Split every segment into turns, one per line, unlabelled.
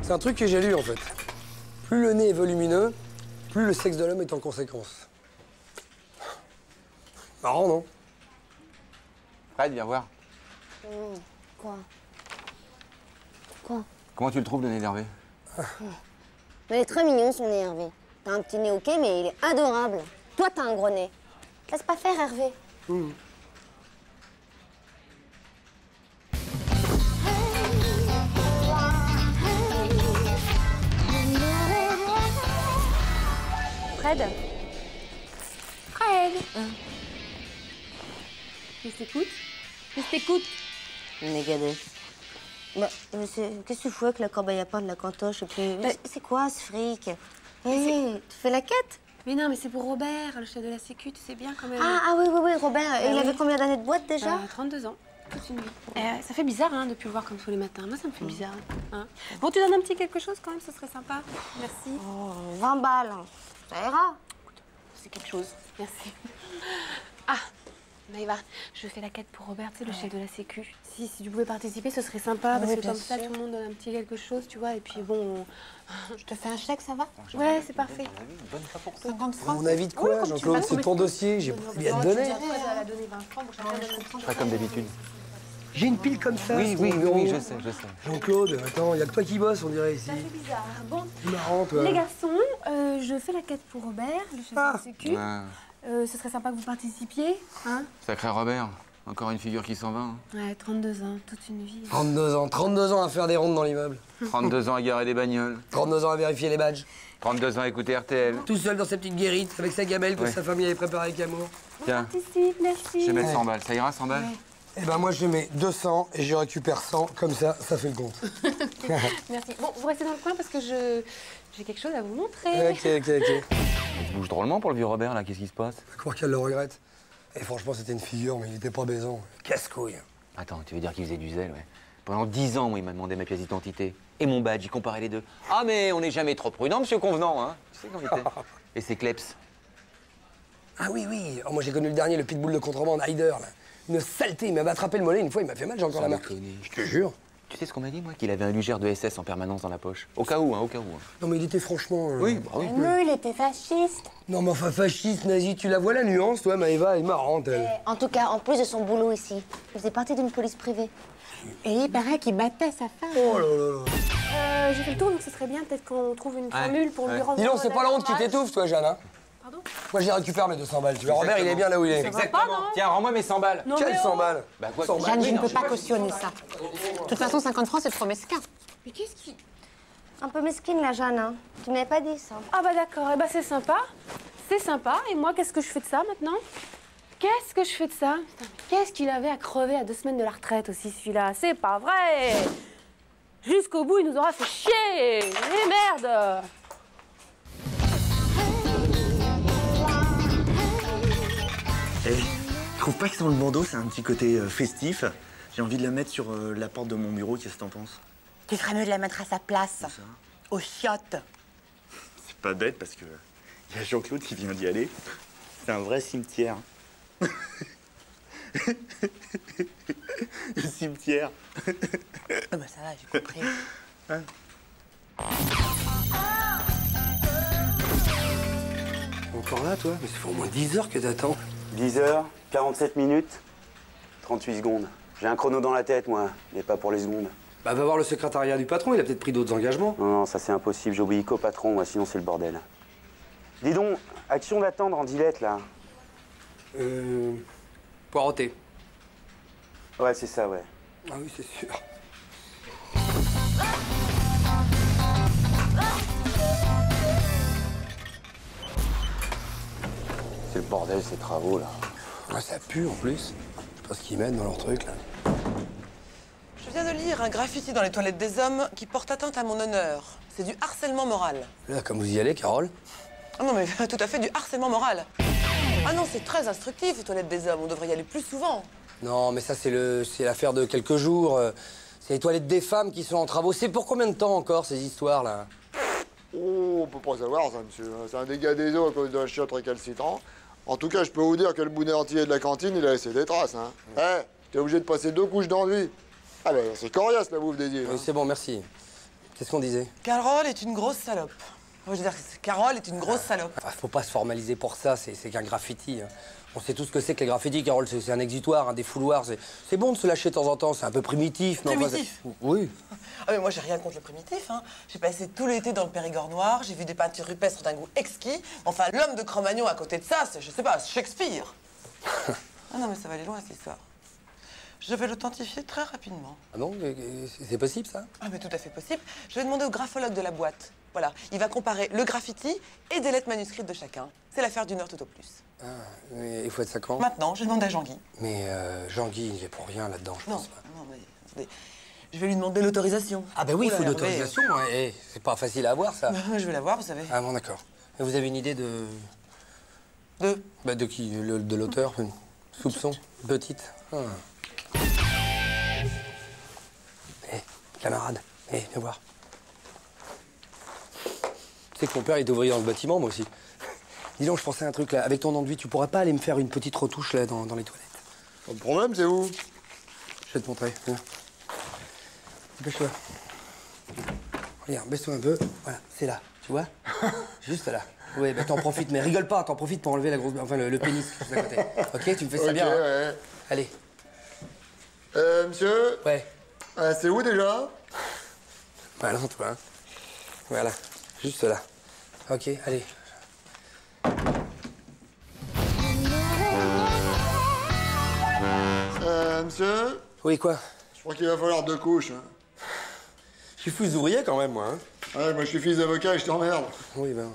C'est un truc que j'ai lu, en fait. Plus le nez est volumineux, plus le sexe de l'homme est en conséquence. Marrant, non?
Fred, viens voir.
Quoi? Quoi?
Comment tu le trouves, le nez d'Hervé?
Mais il est très mignon, son nez, Hervé. T'as un petit nez, ok, mais il est adorable. Toi, t'as un gros nez. Laisse pas faire, Hervé.
Fred? Fred? Qu'est-ce que t'écoutes? Qu'est-ce que t'écoutes?
Négadé. Bah, qu'est-ce que tu fous avec la corbeille à pain de la cantoche et puis... C'est quoi, ce fric? Hé, tu fais la quête?
Mais non, mais c'est pour Robert, le chef de la sécu, tu sais bien quand même.
Oui, Robert. Et il avait combien d'années de boîte, déjà?
32 ans, toute une vie. Ça fait bizarre, hein, de plus le voir comme tous les matins. Moi, ça me fait bizarre. Hein. Bon, tu donnes un petit quelque chose quand même, ce serait sympa. Merci.
Oh, 20 balles. Ça ira.
C'est quelque chose. Merci. Ah, Maëva, je fais la quête pour Robert, tu sais, le chef de la sécu. Si tu pouvais participer, ce serait sympa, parce que comme ça, tout le monde donne un petit quelque chose, tu vois, et puis bon...
Je te fais un chèque, ça va?
Ouais, c'est parfait.
50 francs.
Mon avis de quoi, Jean-Claude? C'est ton dossier, j'ai pas envie à te donner.
Elle a donné 20 francs pour chacun de nos
Je ferai comme d'habitude.
J'ai une pile comme ça.
Oui,
sur mon bureau.
je sais.
Jean-Claude, attends, y a que toi qui bosses, on dirait, ici.
Ça fait bizarre. Bon,
C'est marrant, toi.
les garçons, je fais la quête pour Robert, le chef de la sécu. Ce serait sympa que vous participiez, hein?
Sacré Robert. Encore une figure qui s'en va. Hein.
Ouais, 32 ans, toute une vie.
32 ans à faire des rondes dans l'immeuble.
32 ans à garer des bagnoles.
32 ans à vérifier les badges.
32 ans à écouter RTL.
Tout seul dans sa petite guérite, avec sa gamelle que sa famille avait préparée avec amour.
Tiens,
Participe, merci.
je vais mettre 100 balles. Ça ira, 100 balles?
Eh ben moi je mets 200 et je récupère 100, comme ça fait le compte.
Merci. Bon, vous restez dans le coin parce que j'ai quelque chose à vous montrer.
Ok.
Il se bouge drôlement pour le vieux Robert, là. Qu'est-ce qui se passe?
Je crois qu'elle le regrette. Et franchement c'était une figure, mais il était pas baisant. Casse-couille.
Attends, tu veux dire qu'il faisait du zèle, ouais. Pendant 10 ans, moi, il m'a demandé ma pièce d'identité. Et mon badge, il comparait les deux. Ah, mais on n'est jamais trop prudent, monsieur Convenant, hein. Tu sais comment il était. Et c'est Kleps.
Ah oui. Oh, moi j'ai connu le dernier, le pitbull de contrebande, Hyder, là. Une saleté, il m'avait attrapé le mollet une fois, il m'a fait mal, j'ai encore la marque. Je te jure.
Tu sais ce qu'on m'a dit, moi? Qu'il avait un lugère de SS en permanence dans la poche. Au cas où, hein, au cas où.
Non mais il était franchement...
Oui, bah oui.
Non, il était fasciste.
Non mais enfin fasciste, nazi, tu la vois la nuance, toi, Maëva, elle est marrante, elle.
En tout cas, en plus de son boulot ici, il faisait partie d'une police privée. Et il paraît qu'il battait sa femme.
Oh là là.
J'ai fait le tour, donc ce serait bien peut-être qu'on trouve une formule pour lui rendre...
Dis donc, c'est pas la honte qui t'étouffe, toi, Jeanne, hein?
Pardon?
Moi, j'y récupère mes 200 balles, tu vois. Robert, il est bien là où il est.
Pas, non?
Tiens, rends-moi mes 100 balles.
Non,
Quel
mais
100 balles?
Bah quoi?
100 balles.
Jeanne, je
Oui,
ne
non,
peux
je
pas
sais
cautionner ça. De toute façon, 50 francs, c'est trop mesquin.
Mais qu'est-ce qui...
Un peu mesquine, la Jeanne, hein. Tu m'avais pas dit ça.
Ah bah d'accord, eh bah c'est sympa. C'est sympa. Et moi, qu'est-ce que je fais de ça maintenant? Qu'est-ce que je fais de ça? Putain, mais qu'est-ce qu'il avait à crever à 2 semaines de la retraite aussi, celui-là? C'est pas vrai! Jusqu'au bout, il nous aura fait chier! Et merde!
Eh, je trouve pas que sans le bandeau, c'est un petit côté festif. J'ai envie de la mettre sur la porte de mon bureau, qu'est-ce que t'en penses?
Tu ferais mieux de la mettre à sa place.
Ça
Aux chiottes.
C'est pas bête parce que y a Jean-Claude qui vient d'y aller. C'est un vrai cimetière. Le cimetière.
Ah bah ça va, j'ai compris.
Encore là, toi? Mais ça fait au moins 10 heures que t'attends.
10 heures, 47 minutes, 38 secondes. J'ai un chrono dans la tête, moi, mais pas pour les secondes.
Bah, va voir le secrétariat du patron, il a peut-être pris d'autres engagements.
Non, ça c'est impossible, j'obéis qu'au patron, moi, sinon c'est le bordel. Dis donc, action d'attendre en dilette, là.
Poireauté.
Ouais, c'est ça, ouais.
Ah oui, c'est sûr.
C'est le bordel, ces travaux, là.
Ah, ça pue, en plus. Je sais pas ce qu'ils mettent dans leur truc, là.
Je viens de lire un graffiti dans les toilettes des hommes qui porte atteinte à mon honneur. C'est du harcèlement moral.
Là, comme vous y allez, Carole?
Ah non, mais tout à fait du harcèlement moral. Ah non, c'est très instructif, les toilettes des hommes. On devrait y aller plus souvent.
Non, mais ça, c'est l'affaire de quelques jours. C'est les toilettes des femmes qui sont en travaux. C'est pour combien de temps encore, ces histoires-là?
Oh, on peut pas savoir ça, monsieur. C'est un dégât des eaux à cause d'un chiotte récalcitrant. En tout cas, je peux vous dire que le bounet entier de la cantine, il a laissé des traces, hein. T'es obligé de passer 2 couches d'enduit. Ah ben, c'est coriace, la bouffe des îles.
Oui, c'est bon, merci. Qu'est-ce qu'on disait?
Carole est une grosse salope. Je veux dire, Carole est une grosse salope.
Enfin, faut pas se formaliser pour ça, c'est qu'un graffiti. Hein. On sait tous ce que c'est que les graffitis, Carole, c'est un exutoire, un défouloir. C'est bon de se lâcher de temps en temps, c'est un peu primitif. Mais
Primitif?
enfin, oui.
Ah mais moi j'ai rien contre le primitif, hein. J'ai passé tout l'été dans le Périgord noir, j'ai vu des peintures rupestres d'un goût exquis. Enfin, l'homme de Cro-Magnon à côté de ça, c'est, je sais pas, Shakespeare. Ah non mais ça va aller loin cette histoire. Je vais l'authentifier très rapidement.
Ah bon? C'est possible, ça?
Ah mais tout à fait possible. Je vais demander au graphologue de la boîte. Voilà, il va comparer le graffiti et des lettres manuscrites de chacun. C'est l'affaire d'une heure tout au plus.
Ah, mais il faut être ça quand?
Maintenant, je demande à Jean-Guy.
Mais Jean-Guy, il est pour rien là-dedans, je pense pas.
Non, mais attendez. Je vais lui demander l'autorisation.
Ah bah oui, il faut
Oula,
l'autorisation. Ouais. C'est pas facile à avoir, ça.
Je vais la voir, vous savez.
Ah bon, d'accord. Et vous avez une idée de...
De?
Bah de qui? De l'auteur? Soupçon? Petite? Ah. Camarade, viens voir. Tu sais que mon père est ouvrier dans le bâtiment, moi aussi. Dis donc, je pensais à un truc là. Avec ton enduit, tu pourrais pas aller me faire une petite retouche là dans les toilettes?
Le problème, c'est où?
Je vais te montrer. Viens. Dépêche-toi. Regarde, baisse-toi un peu. Voilà, c'est là, tu vois? Juste là. Oui, bah t'en profites, mais rigole pas, t'en profites pour enlever la grosse... Enfin, le pénis qui est à côté. Ok, tu me fais ça bien. Hein?
Ouais.
Allez.
Monsieur?
Ouais.
C'est où déjà?
Voilà, toi. Hein. Voilà, juste là. Ok, allez.
Monsieur?
Oui, quoi?
Je crois qu'il va falloir 2 couches. Hein.
Je suis fils d'ouvrier quand même, moi. Hein.
Ouais, moi je suis fils d'avocat et je t'emmerde.
Oui, ben...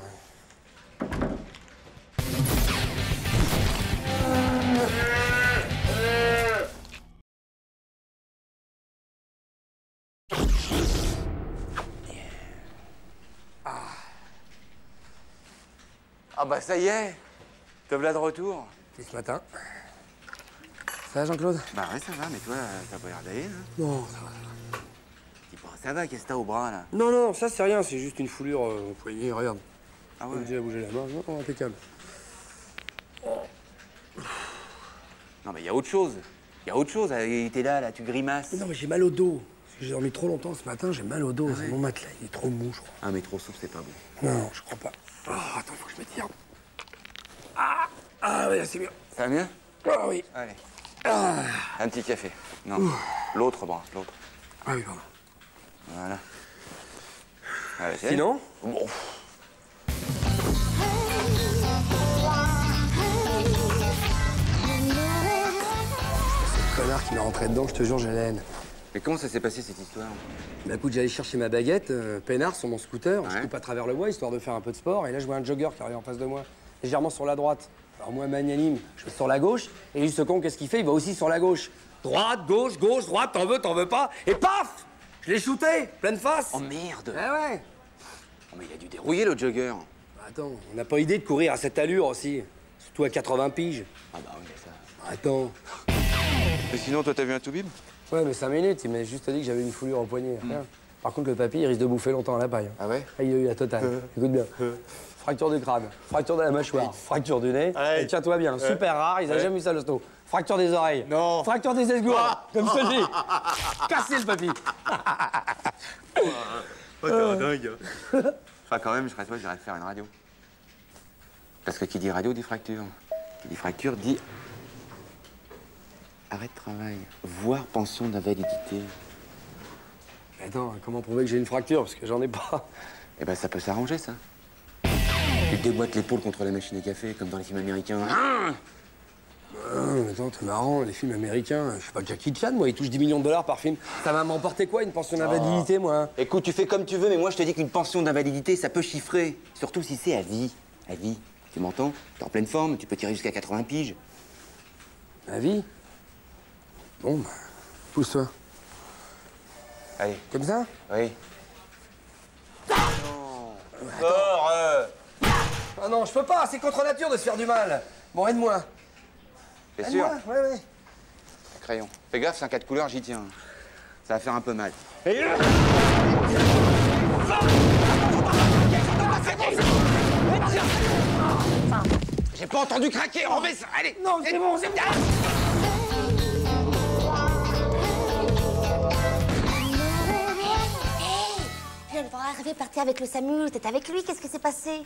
Ah bah ça y est, te voilà de retour.
Et ce matin. Ça va, Jean-Claude?
Bah ouais, ça va, mais toi, t'as pas l'air d'aller, hein?
Non, ça va.
Ça va, qu'est-ce que t'as au bras, là?
Non, ça c'est rien, c'est juste une foulure au poignet, regarde.
Ah ouais?
J'ai déjà bougé la main, non, impeccable.
Non, mais il y a autre chose. Il y a autre chose, t'es là, tu grimaces.
Mais non, mais j'ai mal au dos. Parce que j'ai dormi trop longtemps ce matin, j'ai mal au dos. C'est mon matelas, il est trop mou, je crois.
Ah, mais trop souple, c'est pas bon.
Non, je crois pas. Oh, attends, faut que je m'étire. Ah oui, c'est mieux.
Ça va mieux?
Ah oui.
Allez. Un petit café. Non, l'autre bras, l'autre.
Ah oui, pardon.
Voilà. Allez,
Sinon?
Bon.
Ce connard qui m'a rentré dedans, je te jure, j'ai la haine.
Mais comment ça s'est passé, cette histoire?
Bah écoute, j'allais chercher ma baguette, peinard sur mon scooter, je
Ouais.
coupe à travers le bois, histoire de faire un peu de sport, et là je vois un jogger qui arrive en face de moi, légèrement sur la droite. Alors moi, magnanime, je vais sur la gauche, et lui, ce con, qu'est-ce qu'il fait? Il va aussi sur la gauche. Droite, gauche, droite, t'en veux pas, et paf! Je l'ai shooté, pleine face.
Oh merde!
Ah ouais.
Oh, mais il a dû dérouiller, le jogger.
Attends, on n'a pas idée de courir à cette allure aussi, surtout à 80 piges.
Ah bah oui, mais ça...
Attends.
Et sinon, toi, t'as vu un toubib?
Ouais, mais 5 minutes, il m'a juste dit que j'avais une foulure au poignet. Rien. Par contre, le papy, il risque de bouffer longtemps à la paille.
Ah ouais?
Ah, il a eu la totale. Écoute bien. Fracture du crâne, fracture de la mâchoire, fracture du nez.
Ouais.
Et tiens-toi bien, super rare, ils n'ont jamais eu ça, l'hosto. Fracture des oreilles.
Non.
Fracture des esgourdes, comme je te le dis. Cassé le papy.
Oh, t'es un dingue.
Enfin, quand même, je serais toi, j'irais te faire une radio. Parce que qui dit radio dit fracture. Qui dit fracture dit... arrêt de travail, voire pension d'invalidité.
Mais attends, comment prouver que j'ai une fracture? Parce que j'en ai pas.
Eh ben, ça peut s'arranger, ça. Tu te déboîtes l'épaule contre la machine à café, comme dans les films américains.
Mais attends, t'es marrant, les films américains. Je suis pas Jackie Chan, moi, il touche 10 millions de dollars par film. Ça va m'emporter quoi, une pension d'invalidité, moi?
Écoute, tu fais comme tu veux, mais moi, je te dis qu'une pension d'invalidité, ça peut chiffrer. Surtout si c'est à vie. À vie. Tu m'entends? T'es en pleine forme, tu peux tirer jusqu'à 80 piges.
Ma vie? Bon, bah, pousse-toi.
Allez.
Comme ça?
Oui.
Ah non, je peux pas, c'est contre nature de se faire du mal. Bon, aide-moi.
T'es sûr?
Aide-moi, ouais.
Crayon. Fais gaffe, c'est un 4 couleurs, j'y tiens. Ça va faire un peu mal. J'ai pas entendu craquer, remets ça, allez!
Non, c'est bon, c'est bon.
viens de voir Hervé partir avec le Samuel. T'étais avec lui, qu'est-ce qui s'est passé?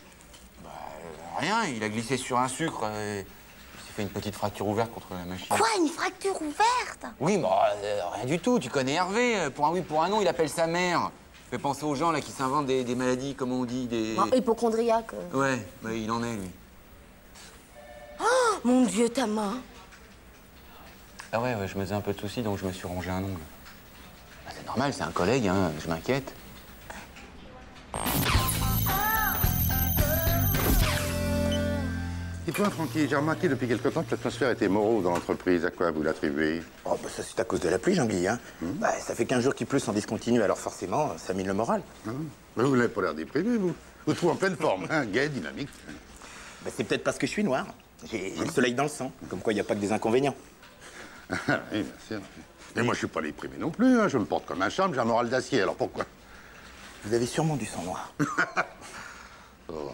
Rien, il a glissé sur un sucre et il s'est fait une petite fracture ouverte contre la machine.
Quoi, une fracture ouverte?
Oui, mais rien du tout. Tu connais Hervé. Pour un oui, pour un non, il appelle sa mère. Fait penser aux gens là qui s'inventent des maladies, comment on dit, des...
Hypochondriaque.
Ouais, bah, il en est, lui.
Oh, mon Dieu, ta main.
Ah ouais, je me faisais un peu de soucis, donc je me suis rongé un ongle. Bah, c'est normal, c'est un collègue, hein, je m'inquiète.
Et toi, Francky, j'ai remarqué depuis quelque temps que l'atmosphère était morose dans l'entreprise. À quoi vous l'attribuez?
Oh, bah ça, c'est à cause de la pluie, Jean-Guy, hein. Bah, ça fait 15 jours qu'il pleut sans discontinu, alors forcément, ça mine le moral.
Mais vous n'avez pas l'air déprimé, vous. Vous trouvez en pleine forme, hein, gai, dynamique.
Bah, c'est peut-être parce que je suis noir. J'ai le soleil dans le sang, comme quoi il n'y a pas que des inconvénients.
Oui, bien sûr. Mais moi, je suis pas déprimé non plus, hein. Je me porte comme un charme, j'ai un moral d'acier, alors pourquoi?
Vous avez sûrement du sang noir.
Oh.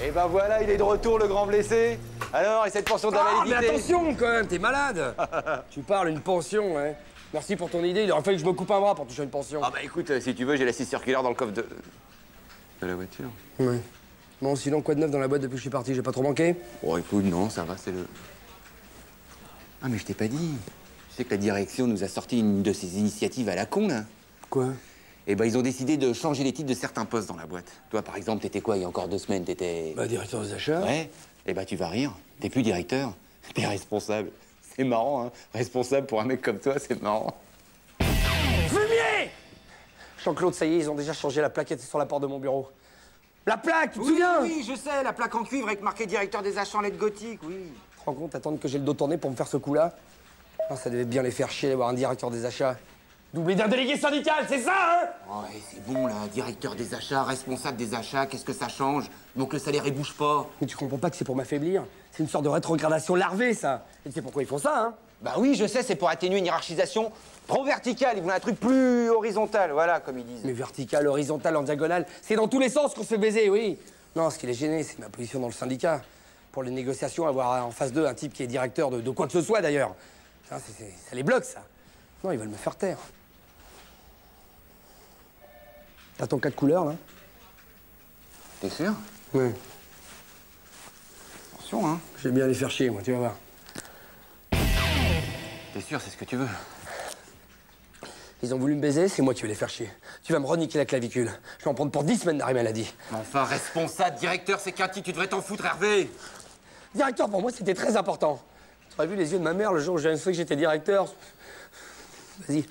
Et ben voilà, il est de retour, le grand blessé. Alors, et cette pension d'invalidité?
Mais attention, quand même, t'es malade. Tu parles une pension, hein. Merci pour ton idée, il aurait fallu que je me coupe un bras pour toucher une pension.
Ah bah écoute, si tu veux, j'ai la scie circulaire dans le coffre de la voiture.
Oui. Bon, sinon, quoi de neuf dans la boîte depuis que je suis parti? J'ai pas trop manqué?
Oh, écoute, non, ça va, c'est le... Ah, mais je t'ai pas dit. Tu sais que la direction nous a sorti une de ces initiatives à la con, là.
Quoi?
Eh ben, ils ont décidé de changer les titres de certains postes dans la boîte. Toi, par exemple, t'étais quoi il y a encore 2 semaines? T'étais...
Bah, directeur des achats.
Ouais. Eh ben, tu vas rire. T'es plus directeur. T'es responsable. C'est marrant, hein. Responsable pour un mec comme toi, c'est marrant.
Fumier! Jean-Claude, ça y est, ils ont déjà changé la plaquette sur la porte de mon bureau. La plaque, tu te souviens?
Oui, je sais, la plaque en cuivre avec marqué directeur des achats en lettres gothiques, oui.
Tu te rends compte, attendre que j'ai le dos tourné pour me faire ce coup-là? Non, ça devait bien les faire chier d'avoir un directeur des achats. Doublé d'un délégué syndical, c'est ça, hein?
Oh, c'est bon, là, directeur des achats, responsable des achats, qu'est-ce que ça change? Donc le salaire, il bouge pas.
Mais tu comprends pas que c'est pour m'affaiblir? C'est une sorte de rétrogradation larvée, ça. Et tu sais pourquoi ils font ça, hein?
Bah oui, je sais, c'est pour atténuer une hiérarchisation trop verticale. Ils voulaient un truc plus horizontal, voilà, comme ils disent.
Mais vertical, horizontal, en diagonale, c'est dans tous les sens qu'on se fait baiser, oui. Non, ce qui les gênait, c'est ma position dans le syndicat. Pour les négociations, avoir en face d'eux un type qui est directeur de quoi que ce soit, d'ailleurs. Ça les bloque, ça. Non, ils veulent me faire taire. T'as ton cas de couleur, là?
T'es sûr?
Oui.
Attention, hein.
Je vais bien les faire chier, moi, tu vas voir.
T'es sûr, c'est ce que tu veux?
Ils ont voulu me baiser, c'est moi qui vais les faire chier. Tu vas me reniquer la clavicule. Je vais en prendre pour 10 semaines d'arrêt maladie.
Enfin, responsable, directeur, c'est qu'un titre, tu devrais t'en foutre, Hervé.
Directeur, pour moi, c'était très important. Tu aurais vu les yeux de ma mère le jour où j'ai annoncé que j'étais directeur. Vas-y.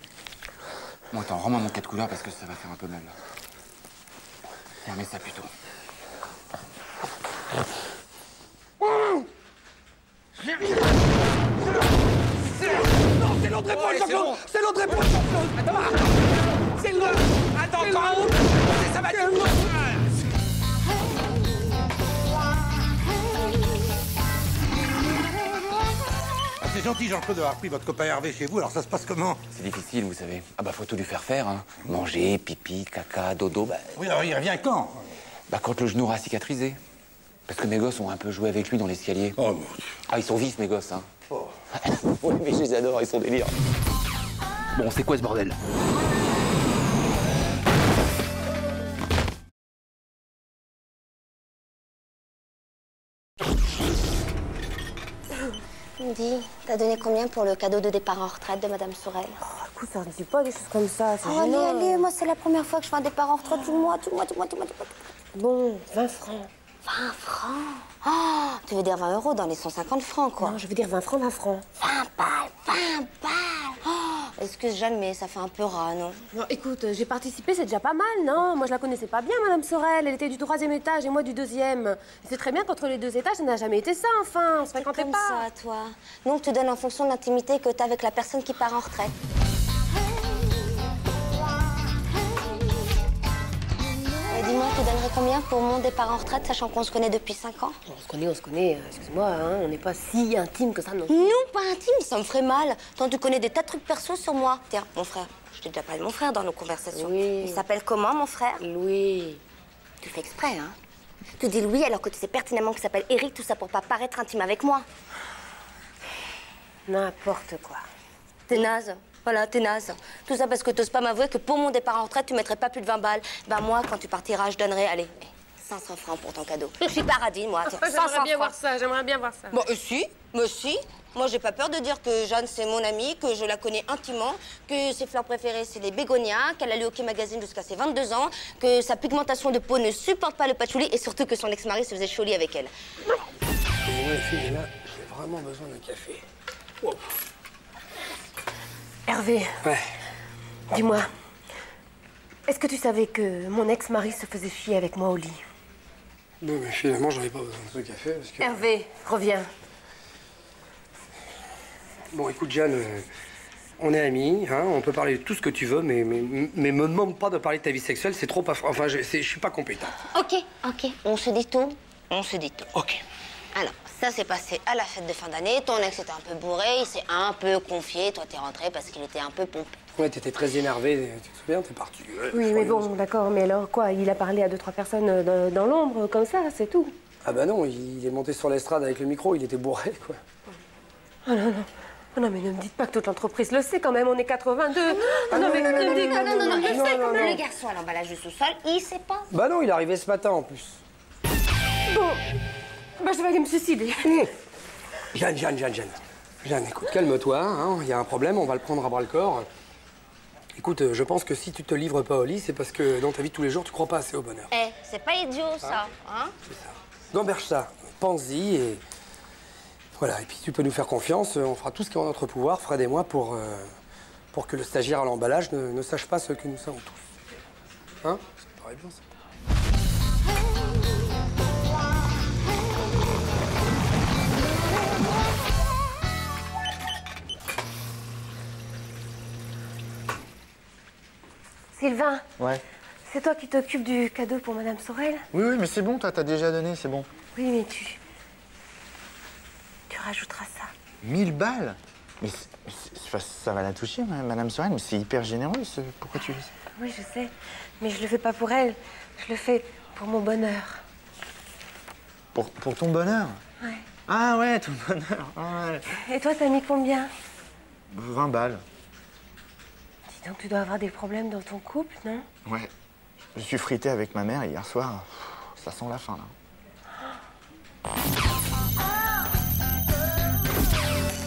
Bon, attends, rends-moi mon cas de couleur parce que ça va faire un peu mal, là. Fermez ça plutôt.
Non, c'est l'autre épaule, Jean-Claude! C'est l'autre épaule, Jean-Claude! Attends! C'est l'autre!
Attends, quand ça va être...
C'est gentil, Jean-Claude, d'avoir pris votre copain Hervé chez vous. Alors, ça se passe comment?
C'est difficile, vous savez. Ah bah, faut tout lui faire faire, hein. Manger, pipi, caca, dodo, bah...
Oui, alors, il revient quand?
Bah, quand le genou aura cicatrisé. Parce que mes gosses ont un peu joué avec lui dans l'escalier.
Oh, mon Dieu.
Ah, ils sont vifs, mes gosses, hein. Oh. Oui, mais je les adore, ils sont délires. Bon, c'est quoi ce bordel?
Dis, t'as donné combien pour le cadeau de départ en retraite de Madame Sorel?
Oh, écoute, ça ne dit pas des choses comme ça, c'est
Oh, allez,
gênant.
allez, moi, c'est la première fois que je fais un départ en retraite tout le mois.
Bon, 20 francs.
20 francs? Oh, tu veux dire 20 euros dans les 150 francs, quoi.
Non, je veux dire 20 francs, 20 francs.
20 balles, 20 balles. Oh, excuse Jeanne, mais ça fait un peu rat, non?
Non, écoute, j'ai participé, c'est déjà pas mal, non? Moi, je la connaissais pas bien, Madame Sorel. Elle était du 3e étage et moi du 2e. C'est très bien qu'entre les 2 étages, ça n'a jamais été ça, enfin. On se fréquentait
Comme
pas.
ça, toi. Donc, tu donnes en fonction de l'intimité que t'as avec la personne qui part en retraite. Et dis-moi, tu donnerais combien pour mon départ en retraite, sachant qu'on se connaît depuis 5 ans?
On se connaît, excuse-moi, hein, on n'est pas si intime que ça, non?
Non, pas intime, ça me ferait mal. Tant tu connais des tas de trucs perso sur moi. Tiens, mon frère. Je t'ai déjà parlé de mon frère dans nos conversations.
Oui.
Il s'appelle comment, mon frère?
Louis.
Tu fais exprès, hein? Tu dis Louis alors que tu sais pertinemment qu'il s'appelle Eric, tout ça pour pas paraître intime avec moi.
N'importe quoi.
T'es naze. Voilà, t'es naze. Tout ça parce que t'oses pas m'avouer que pour mon départ en retraite, tu mettrais pas plus de 20 balles. Ben moi, quand tu partiras, je donnerai, allez, 500 francs pour ton cadeau. Je suis paradis, moi. Tiens, 500
J'aimerais bien
francs.
voir ça, j'aimerais bien voir ça.
Bon, si, mais si. Moi, j'ai pas peur de dire que Jeanne, c'est mon amie, que je la connais intimement, que ses fleurs préférées, c'est les bégonias, qu'elle a lu Hockey Magazine jusqu'à ses 22 ans, que sa pigmentation de peau ne supporte pas le patchouli et surtout que son ex-mari se faisait choli avec elle.
Excusez-moi, les filles, mais là, j'ai vraiment besoin d'un café. Wow.
Hervé,
Ouais.
dis-moi, est-ce que tu savais que mon ex-mari se faisait chier avec moi au lit?
Non, mais finalement, j'en ai pas besoin de ce café parce que...
Hervé, reviens.
Bon, écoute, Jeanne, on est amis, hein, on peut parler de tout ce que tu veux, mais me demande pas de parler de ta vie sexuelle, c'est trop... Enfin, je suis pas compétent.
Ok, on se dit tout, on se dit tout.
Ok.
Alors, ça s'est passé à la fête de fin d'année, ton ex était un peu bourré, il s'est un peu confié, toi t'es rentré parce qu'il était un peu pompé.
Ouais, t'étais très énervé, tu te souviens, t'es parti.
Oui, mais bon, d'accord, mais alors quoi? Il a parlé à 2-3 personnes dans l'ombre, comme ça, c'est tout.
Ah bah non, il est monté sur l'estrade avec le micro, il était bourré, quoi.
Oh non, non. Oh non, mais ne me dites pas que toute l'entreprise le sait quand même, on est 82. Non, mais ne me dites pas que...
Non, il
Non,
sait
non,
que
non.
le garçon à l'emballage du sous-sol, il sait pas.
Bah non, il est arrivé ce matin, en plus.
Bon, bah je vais aller me suicider.
Jeanne, écoute, calme-toi, hein, il y a un problème, on va le prendre à bras-le-corps. Écoute, je pense que si tu te livres pas au lit, c'est parce que dans ta vie de tous les jours, tu crois pas assez au bonheur.
Eh, c'est pas idiot, ça, hein?
C'est ça. Gamberge ça, pense-y et... Voilà, et puis tu peux nous faire confiance, on fera tout ce qui est en notre pouvoir, Fred et moi, pour que le stagiaire à l'emballage ne sache pas ce que nous savons tous. Hein? Ça me paraît bien, ça.
Sylvain,
Ouais.
c'est toi qui t'occupes du cadeau pour Madame Sorel?
Oui, oui, mais c'est bon, toi, t'as déjà donné, c'est bon.
Oui, mais tu rajouteras ça.
1000 balles? Mais ça va la toucher, Madame Sorel, mais c'est hyper généreux, pourquoi tu...
Oui, je sais, mais je le fais pas pour elle, je le fais pour mon bonheur.
Pour ton bonheur?
Ouais.
Ah ouais, ton bonheur. Ah ouais.
Et toi, t'as mis combien?
20 balles.
Dis donc, tu dois avoir des problèmes dans ton couple, non?
Ouais. Je suis frité avec ma mère hier soir. Ça sent la fin, là.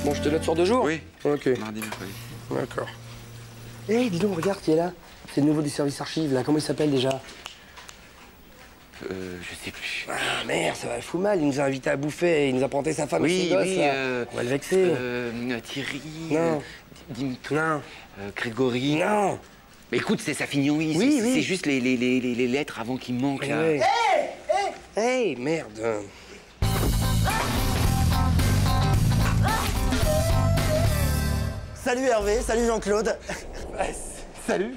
Bon, je te note sur 2 jours?
Oui.
Ok.
Mardi, mercredi.
D'accord. Eh, dis donc, regarde qui est là. C'est le nouveau du service archive, là. Comment il s'appelle déjà?
Je sais plus.
Ah, merde, ça va le foutre mal. Il nous a invités à bouffer et il nous a présenté sa femme et ses
Oui,
gosses,
oui,
là. On va le vexer.
Thierry.
Non.
Dimitri.
Non.
Grégory.
Non.
Mais écoute, ça finit en i.
Oui, oui.
C'est juste les lettres avant qu'il me manquent, là.
Ouais. Hey, merde.
Salut Hervé, salut Jean-Claude.
Salut.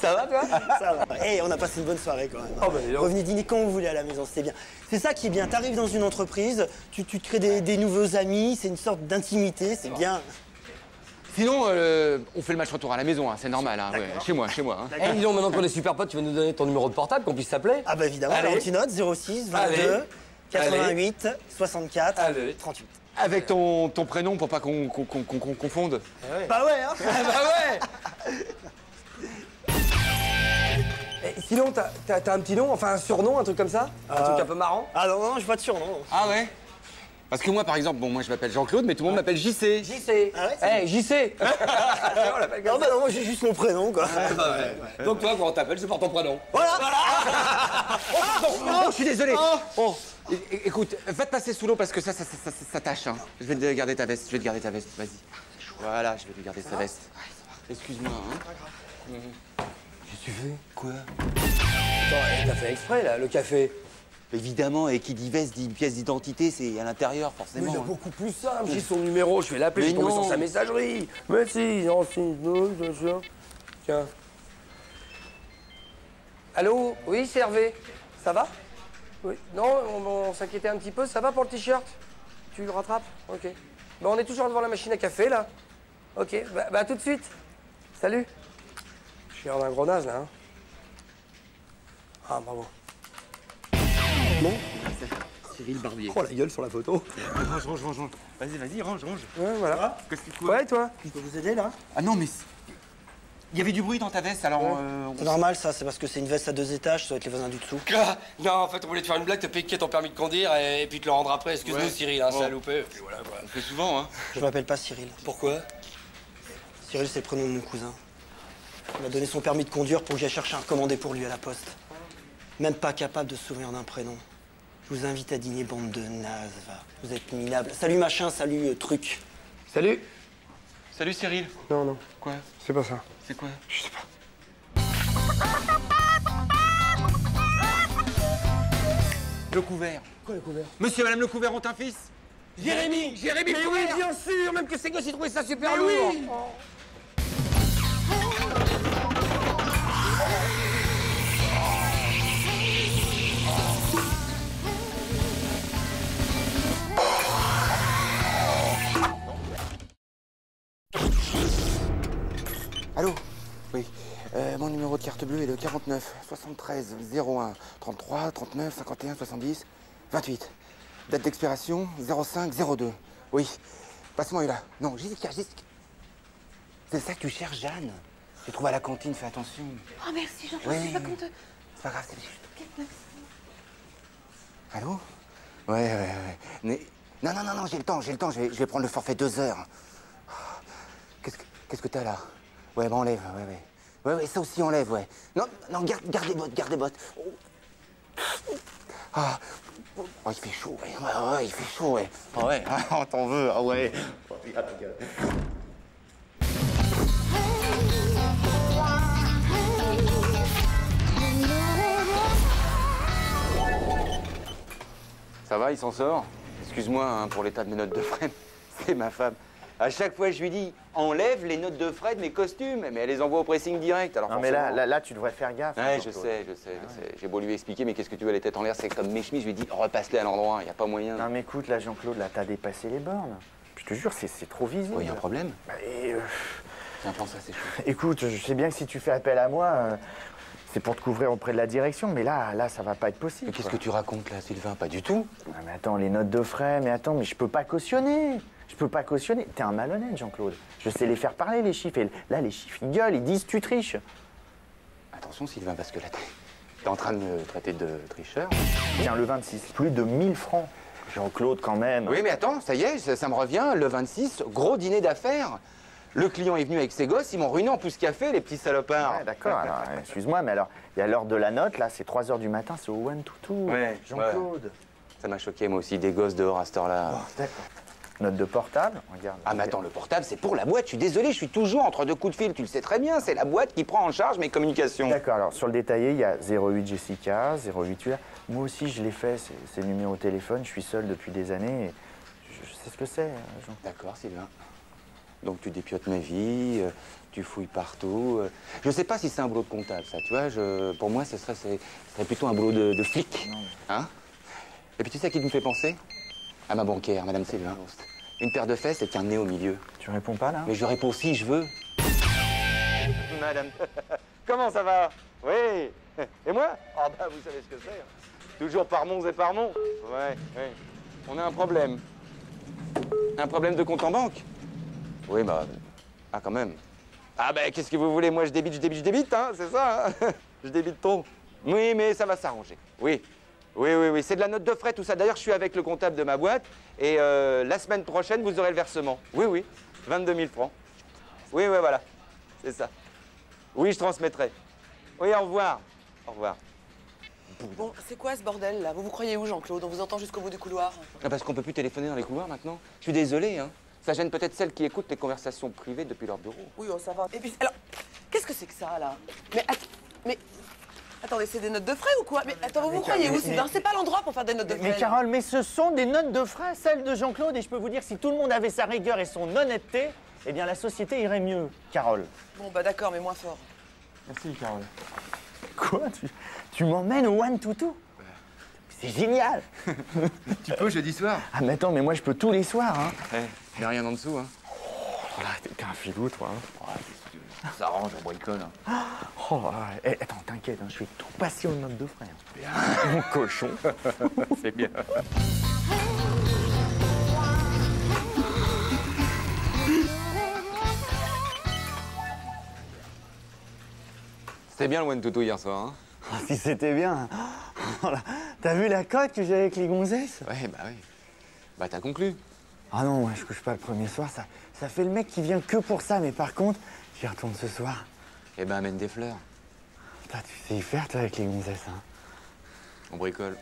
Ça va, toi?
Ça va. Hey, on a passé une bonne soirée quand même.
Oh, bah, dis donc.
Revenez dîner quand vous voulez à la maison, c'est bien. C'est ça qui est bien. T'arrives dans une entreprise, tu te crées des nouveaux amis, c'est une sorte d'intimité, c'est bien.
Sinon, on fait le match retour à la maison, hein, c'est normal, hein, ouais, chez moi. Hein.
Eh, dis donc, maintenant qu'on est super potes, tu vas nous donner ton numéro de portable, qu'on puisse s'appeler?
Ah bah évidemment,
Allez.
alors tu notes 06 22
Allez.
88 64
Allez.
38.
Avec ton prénom pour pas qu'on confonde.
Bah ouais, hein.
Bah ouais. Eh, sinon, t'as un petit nom, enfin un surnom, un truc comme ça? Un truc un peu marrant?
Ah non, j'ai pas de surnom.
Ah ouais? Parce que moi, par exemple, bon, moi je m'appelle Jean-Claude, mais tout le monde m'appelle JC.
JC.
Ah ouais,
Eh, JC. On l'appelle
Non,
comme
bah
ça.
non, moi j'ai juste mon prénom, quoi.
Donc toi, quand on t'appelle, c'est par ton prénom.
Voilà.
Oh, je suis désolé. Oh. Écoute, va te passer sous l'eau parce que ça tâche. Hein. Je vais te garder ta veste, vas-y. Voilà, je vais te garder sa veste. Excuse-moi, hein.
Qu'est-ce que tu fais?
Quoi?
Attends, t'as fait exprès, là, le café.
Évidemment, et qui dit veste dit pièce d'identité, c'est à l'intérieur,
Mais
forcément.
il est beaucoup plus simple, j'ai son numéro, je vais l'appeler, je
Mais
vais tomber
non.
sur sa messagerie. Mais si, non, si, non, bien sûr. Tiens. Allô? Oui, c'est Hervé. Ça va? Oui. Non, on s'inquiétait un petit peu. Ça va pour le t-shirt? Tu le rattrapes? Ok. Ben, on est toujours devant la machine à café, là. Ok, bah à tout de suite. Salut. Je suis en un gros naze, là. Hein. Ah, bravo. Non.
Cyril Barbier.
Oh, la gueule sur la photo.
Range. Vas-y, range.
Ouais, voilà.
Qu'est-ce que tu
Ouais, toi?
Je peux vous aider, là?
Ah non, mais... Il y avait du bruit dans ta veste, alors...
C'est normal, ça. C'est parce que c'est une veste à 2 étages, ça doit être les voisins du dessous.
Ah, non, en fait, on voulait te faire une blague, te piquer ton permis de conduire et puis te le rendre après. Excuse-nous, Cyril, hein, ça a loupé. Et puis voilà, quoi.
On fait souvent, hein.
Je m'appelle pas Cyril.
Pourquoi?
Cyril, c'est le prénom de mon cousin. Il m'a donné son permis de conduire pour que j'aille chercher un recommandé pour lui à la poste. Même pas capable de se souvenir d'un prénom. Je vous invite à dîner, bande de nazes, va. Vous êtes minables. Salut machin, salut truc.
Salut.
Salut Cyril.
Non.
Quoi?
C'est pas ça.
C'est quoi?
Je sais pas.
Le couvert.
Quoi, le couvert?
Monsieur et madame Le Couvert ont un fils?
Jérémy.
Jérémy
Mais
Couvert.
oui, bien sûr. Même que ces gosses, ils trouvaient ça super lourd.
oui. Allô? Oui. Mon numéro de carte bleue est le 49 73 01 33 39 51 70 28. Date d'expiration 05 02. Oui. Passe-moi là. Non, Jessica. C'est ça que tu cherches, Jeanne? Tu trouves à la cantine, fais attention.
Oh merci, Jean-Claude,
Oui.
c'est pas compte.
C'est pas grave, c'est juste. Allô? Ouais. Mais... Non, j'ai le temps, je vais prendre le forfait 2 heures. Qu'est-ce que t'as là? Ouais, bah enlève, ouais, ça aussi enlève, ouais. Non, garde les bottes. Ah, oh, il fait chaud, ouais, il fait chaud, ouais. Ah ouais, ah, t'en veux, ah ouais. Oh, regarde. Ça va, il s'en sort? Excuse-moi hein, pour l'état de mes notes de frais, c'est ma femme. À chaque fois, je lui dis, enlève les notes de frais de mes costumes, mais elle les envoie au pressing direct. Alors
Non, mais là, tu devrais faire gaffe.
Ouais, je sais. J'ai beau lui expliquer, mais qu'est-ce que tu veux, les têtes en l'air, c'est comme mes chemises. Je lui dis, repasse-les à l'endroit, il n'y a pas moyen.
Non, mais écoute, là, Jean-Claude, là, t'as dépassé les bornes. Je te jure, c'est trop visible.
Il y a un problème?
Bah,
Tiens, prends ça, c'est chaud.
Écoute, je sais bien que si tu fais appel à moi, c'est pour te couvrir auprès de la direction, mais là, ça va pas être possible.
Mais qu'est-ce que tu racontes là, Sylvain? Pas du tout.
Ah, mais attends, les notes de frais, mais je peux pas cautionner. T'es un malhonnête, Jean-Claude. Je sais les faire parler, les chiffres. Et là, les chiffres, ils gueulent, ils disent tu triches.
Attention, Sylvain, parce que là, t'es en train de me traiter de tricheur.
Tiens, le 26, plus de 1000 francs. Jean-Claude, quand même.
Oui, mais attends, ça y est, ça me revient. Le 26, gros dîner d'affaires. Le client est venu avec ses gosses, ils m'ont ruiné en pouce café, les petits salopards.
Ouais, d'accord, alors, excuse-moi, mais alors, il y a l'heure de la note, là, c'est 3 h du matin, c'est au One Toutou.
Ouais,
Jean-Claude.
Ça m'a choqué, moi aussi, des gosses dehors à cette heure-là.
Oh, d'accord. Note de portable, regarde.
Ah, mais attends, le portable, c'est pour la boîte. Je suis désolé, je suis toujours entre 2 coups de fil. Tu le sais très bien, c'est la boîte qui prend en charge mes communications.
D'accord, alors, sur le détaillé, il y a 08 Jessica, 08 Julia. Moi aussi, je l'ai fait, c'est le numéro de téléphone. Je suis seul depuis des années et je sais ce que c'est, Jean.
D'accord, Sylvain. Donc tu dépiotes ma vie, tu fouilles partout. Je sais pas si c'est un boulot de comptable, ça, tu vois. Pour moi, ce serait plutôt un boulot de flic.
Non.
Hein? Et puis tu sais à qui me fait penser? À ma banquière, Madame Sylvain. Une paire de fesses et qu'un nez au milieu.
Tu réponds pas, là?
Mais je réponds si je veux. Madame, comment ça va? Oui. Et moi? Ah bah, vous savez ce que c'est. Toujours par monts et par monts. Ouais. On a un problème. Un problème de compte en banque? Oui, bah... Ah, quand même. Ah, ben, qu'est-ce que vous voulez? Moi, je débite, hein, c'est ça, hein. Je débite trop. Oui, mais ça va s'arranger. Oui, c'est de la note de frais, tout ça. D'ailleurs, je suis avec le comptable de ma boîte, et la semaine prochaine, vous aurez le versement. Oui, 22 000 francs. Oui, voilà, c'est ça. Oui, je transmettrai. Oui, au revoir. Au revoir.
Bon, c'est quoi ce bordel, là? Vous croyez où, Jean-Claude? On vous entend jusqu'au bout du couloir.
Ah, parce qu'on peut plus téléphoner dans les couloirs, maintenant. Je suis désolé, hein. Ça gêne peut-être celles qui écoutent les conversations privées depuis leur bureau.
Oui, oh, ça va. Et puis, alors, qu'est-ce que c'est que ça, là? Mais... Attendez, c'est des notes de frais ou quoi? Mais attends, vous croyez où? C'est pas l'endroit pour faire des notes de frais.
Mais Carole, mais ce sont des notes de frais, celles de Jean-Claude, et je peux vous dire, si tout le monde avait sa rigueur et son honnêteté, eh bien la société irait mieux, Carole.
Bon, bah d'accord, mais moins fort.
Merci, Carole. Quoi? Tu m'emmènes au One Toutou? C'est génial.
Tu peux jeudi soir?
Ah mais attends, mais moi je peux tous les soirs, hein.
Il n'y a rien en dessous, hein.
Oh là, t'es un filou, toi. Hein.
Ça arrange, on bricole.
Oh, attends, t'inquiète, hein, je suis tout passé aux notes de frère.
Mon cochon. C'est bien. C'était bien le one toutou hier soir, hein?
Ah, si c'était bien. Oh là, t'as vu la cote que j'ai avec les gonzesses?
Ouais, bah oui. Bah t'as conclu.
Ah non, moi je couche pas le premier soir, ça fait le mec qui vient que pour ça, mais par contre, j'y retourne ce soir.
Eh ben amène des fleurs.
Putain, tu sais y faire toi avec les gonzesses, hein?
On bricole.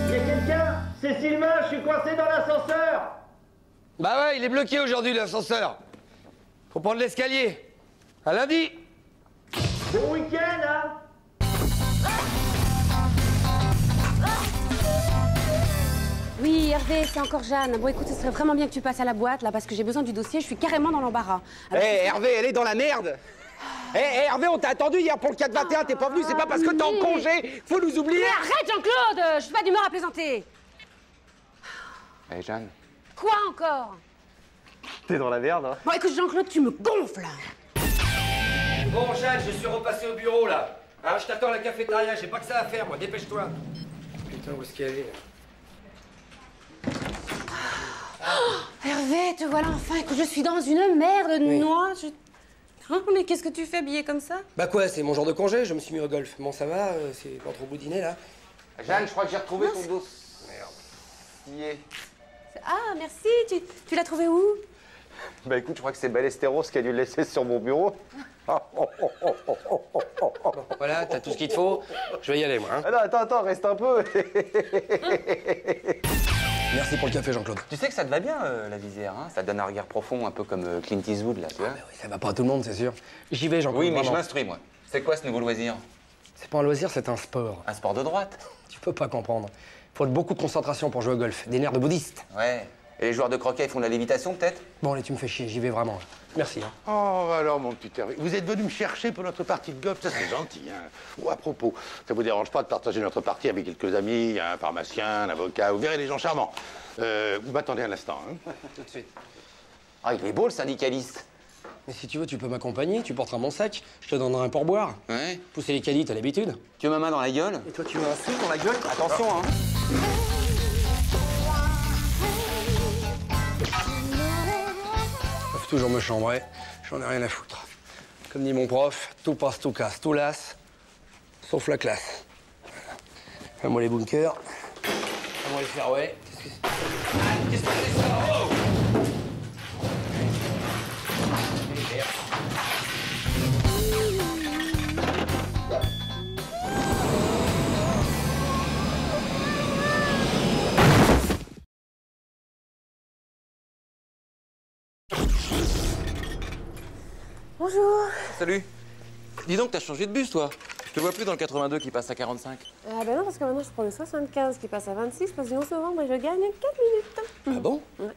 Y'a quelqu'un? C'est Sylvain, je suis coincé dans l'ascenseur.
Bah ouais, il est bloqué aujourd'hui, l'ascenseur. Faut prendre l'escalier. À lundi.
Bon week-end, hein?
Oui, Hervé, c'est encore Jeanne. Bon, écoute, ce serait vraiment bien que tu passes à la boîte, là, parce que j'ai besoin du dossier, je suis carrément dans l'embarras.
Hé, Hervé, elle est dans la merde. Hé, Hervé, on t'a attendu hier pour le 4-21, t'es pas venu, c'est pas parce que t'es en congé, faut nous oublier.
Mais arrête, Jean-Claude, je suis pas d'humeur à plaisanter.
Hé, Jeanne.
Quoi encore?
T'es dans la merde, hein?
Bon, écoute, Jean-Claude, tu me gonfles.
Bon, Jeanne, je suis repassé au bureau, là. Hein, je t'attends à la cafétéria, j'ai pas que ça à faire, moi. Dépêche-toi. Putain, où est-ce qu'elle est?
Hervé, te voilà enfin. Écoute, je suis dans une merde de
Oui.
noix. Oh, mais qu'est-ce que tu fais habillé comme ça?
Bah quoi, c'est mon jour de congé, je me suis mis au golf. Bon, ça va, c'est pas trop boudiner, là.
Jeanne, je crois que j'ai retrouvé ton dos.
Merde.
Y est.
Ah, merci. Tu l'as trouvé où?
Bah écoute, je crois que c'est Ballesteros qui a dû le laisser sur mon bureau.
Voilà, t'as tout ce qu'il te faut. Je vais y aller, moi. Hein.
Ah non, attends, reste un peu.
Merci pour le café, Jean-Claude.
Tu sais que ça te va bien, la visière, hein? Ça te donne un regard profond, un peu comme Clint Eastwood, là, tu vois?
Oui, ça va pas à tout le monde, c'est sûr. J'y vais, Jean-Claude.
Oui, mais je
vraiment.
m'instruis, moi. C'est quoi ce nouveau loisir?
C'est pas un loisir, c'est un sport.
Un sport de droite?
Tu peux pas comprendre. Faut beaucoup de concentration pour jouer au golf. Des nerfs de bouddhiste.
Ouais. Et les joueurs de croquet, ils font de la lévitation, peut-être?
Bon, allez, tu me fais chier, j'y vais vraiment. Là. Merci. Hein.
Oh, alors, mon petit Hervé, vous êtes venu me chercher pour notre partie de golf, ça c'est gentil, hein. Ou à propos, ça vous dérange pas de partager notre partie avec quelques amis, un pharmacien, un avocat, vous verrez les gens charmants. Vous m'attendez un instant, hein.
Tout de suite.
Ah, il est beau, le syndicaliste.
Mais si tu veux, tu peux m'accompagner, tu porteras mon sac, je te donnerai un pourboire.
Ouais.
Pousser les caddies, t'as l'habitude.
Tu veux ma main dans la gueule?
Et toi, tu veux un fil dans la gueule?
Attention, hein.
Ils peuvent toujours me chambrer, j'en ai rien à foutre. Comme dit mon prof, tout passe, tout casse, tout lasse, sauf la classe. Fais-moi les bunkers, fais-moi les fairways. Qu'est-ce que c'est ça? Oh!
Bonjour.
Salut. Dis donc, t'as changé de bus, toi. Je te vois plus dans le 82 qui passe à 45.
Ah ben non, parce que maintenant je prends le 75 qui passe à 26 parce que le 11 novembre et je gagne 4 minutes.
Ah bon?
Ouais.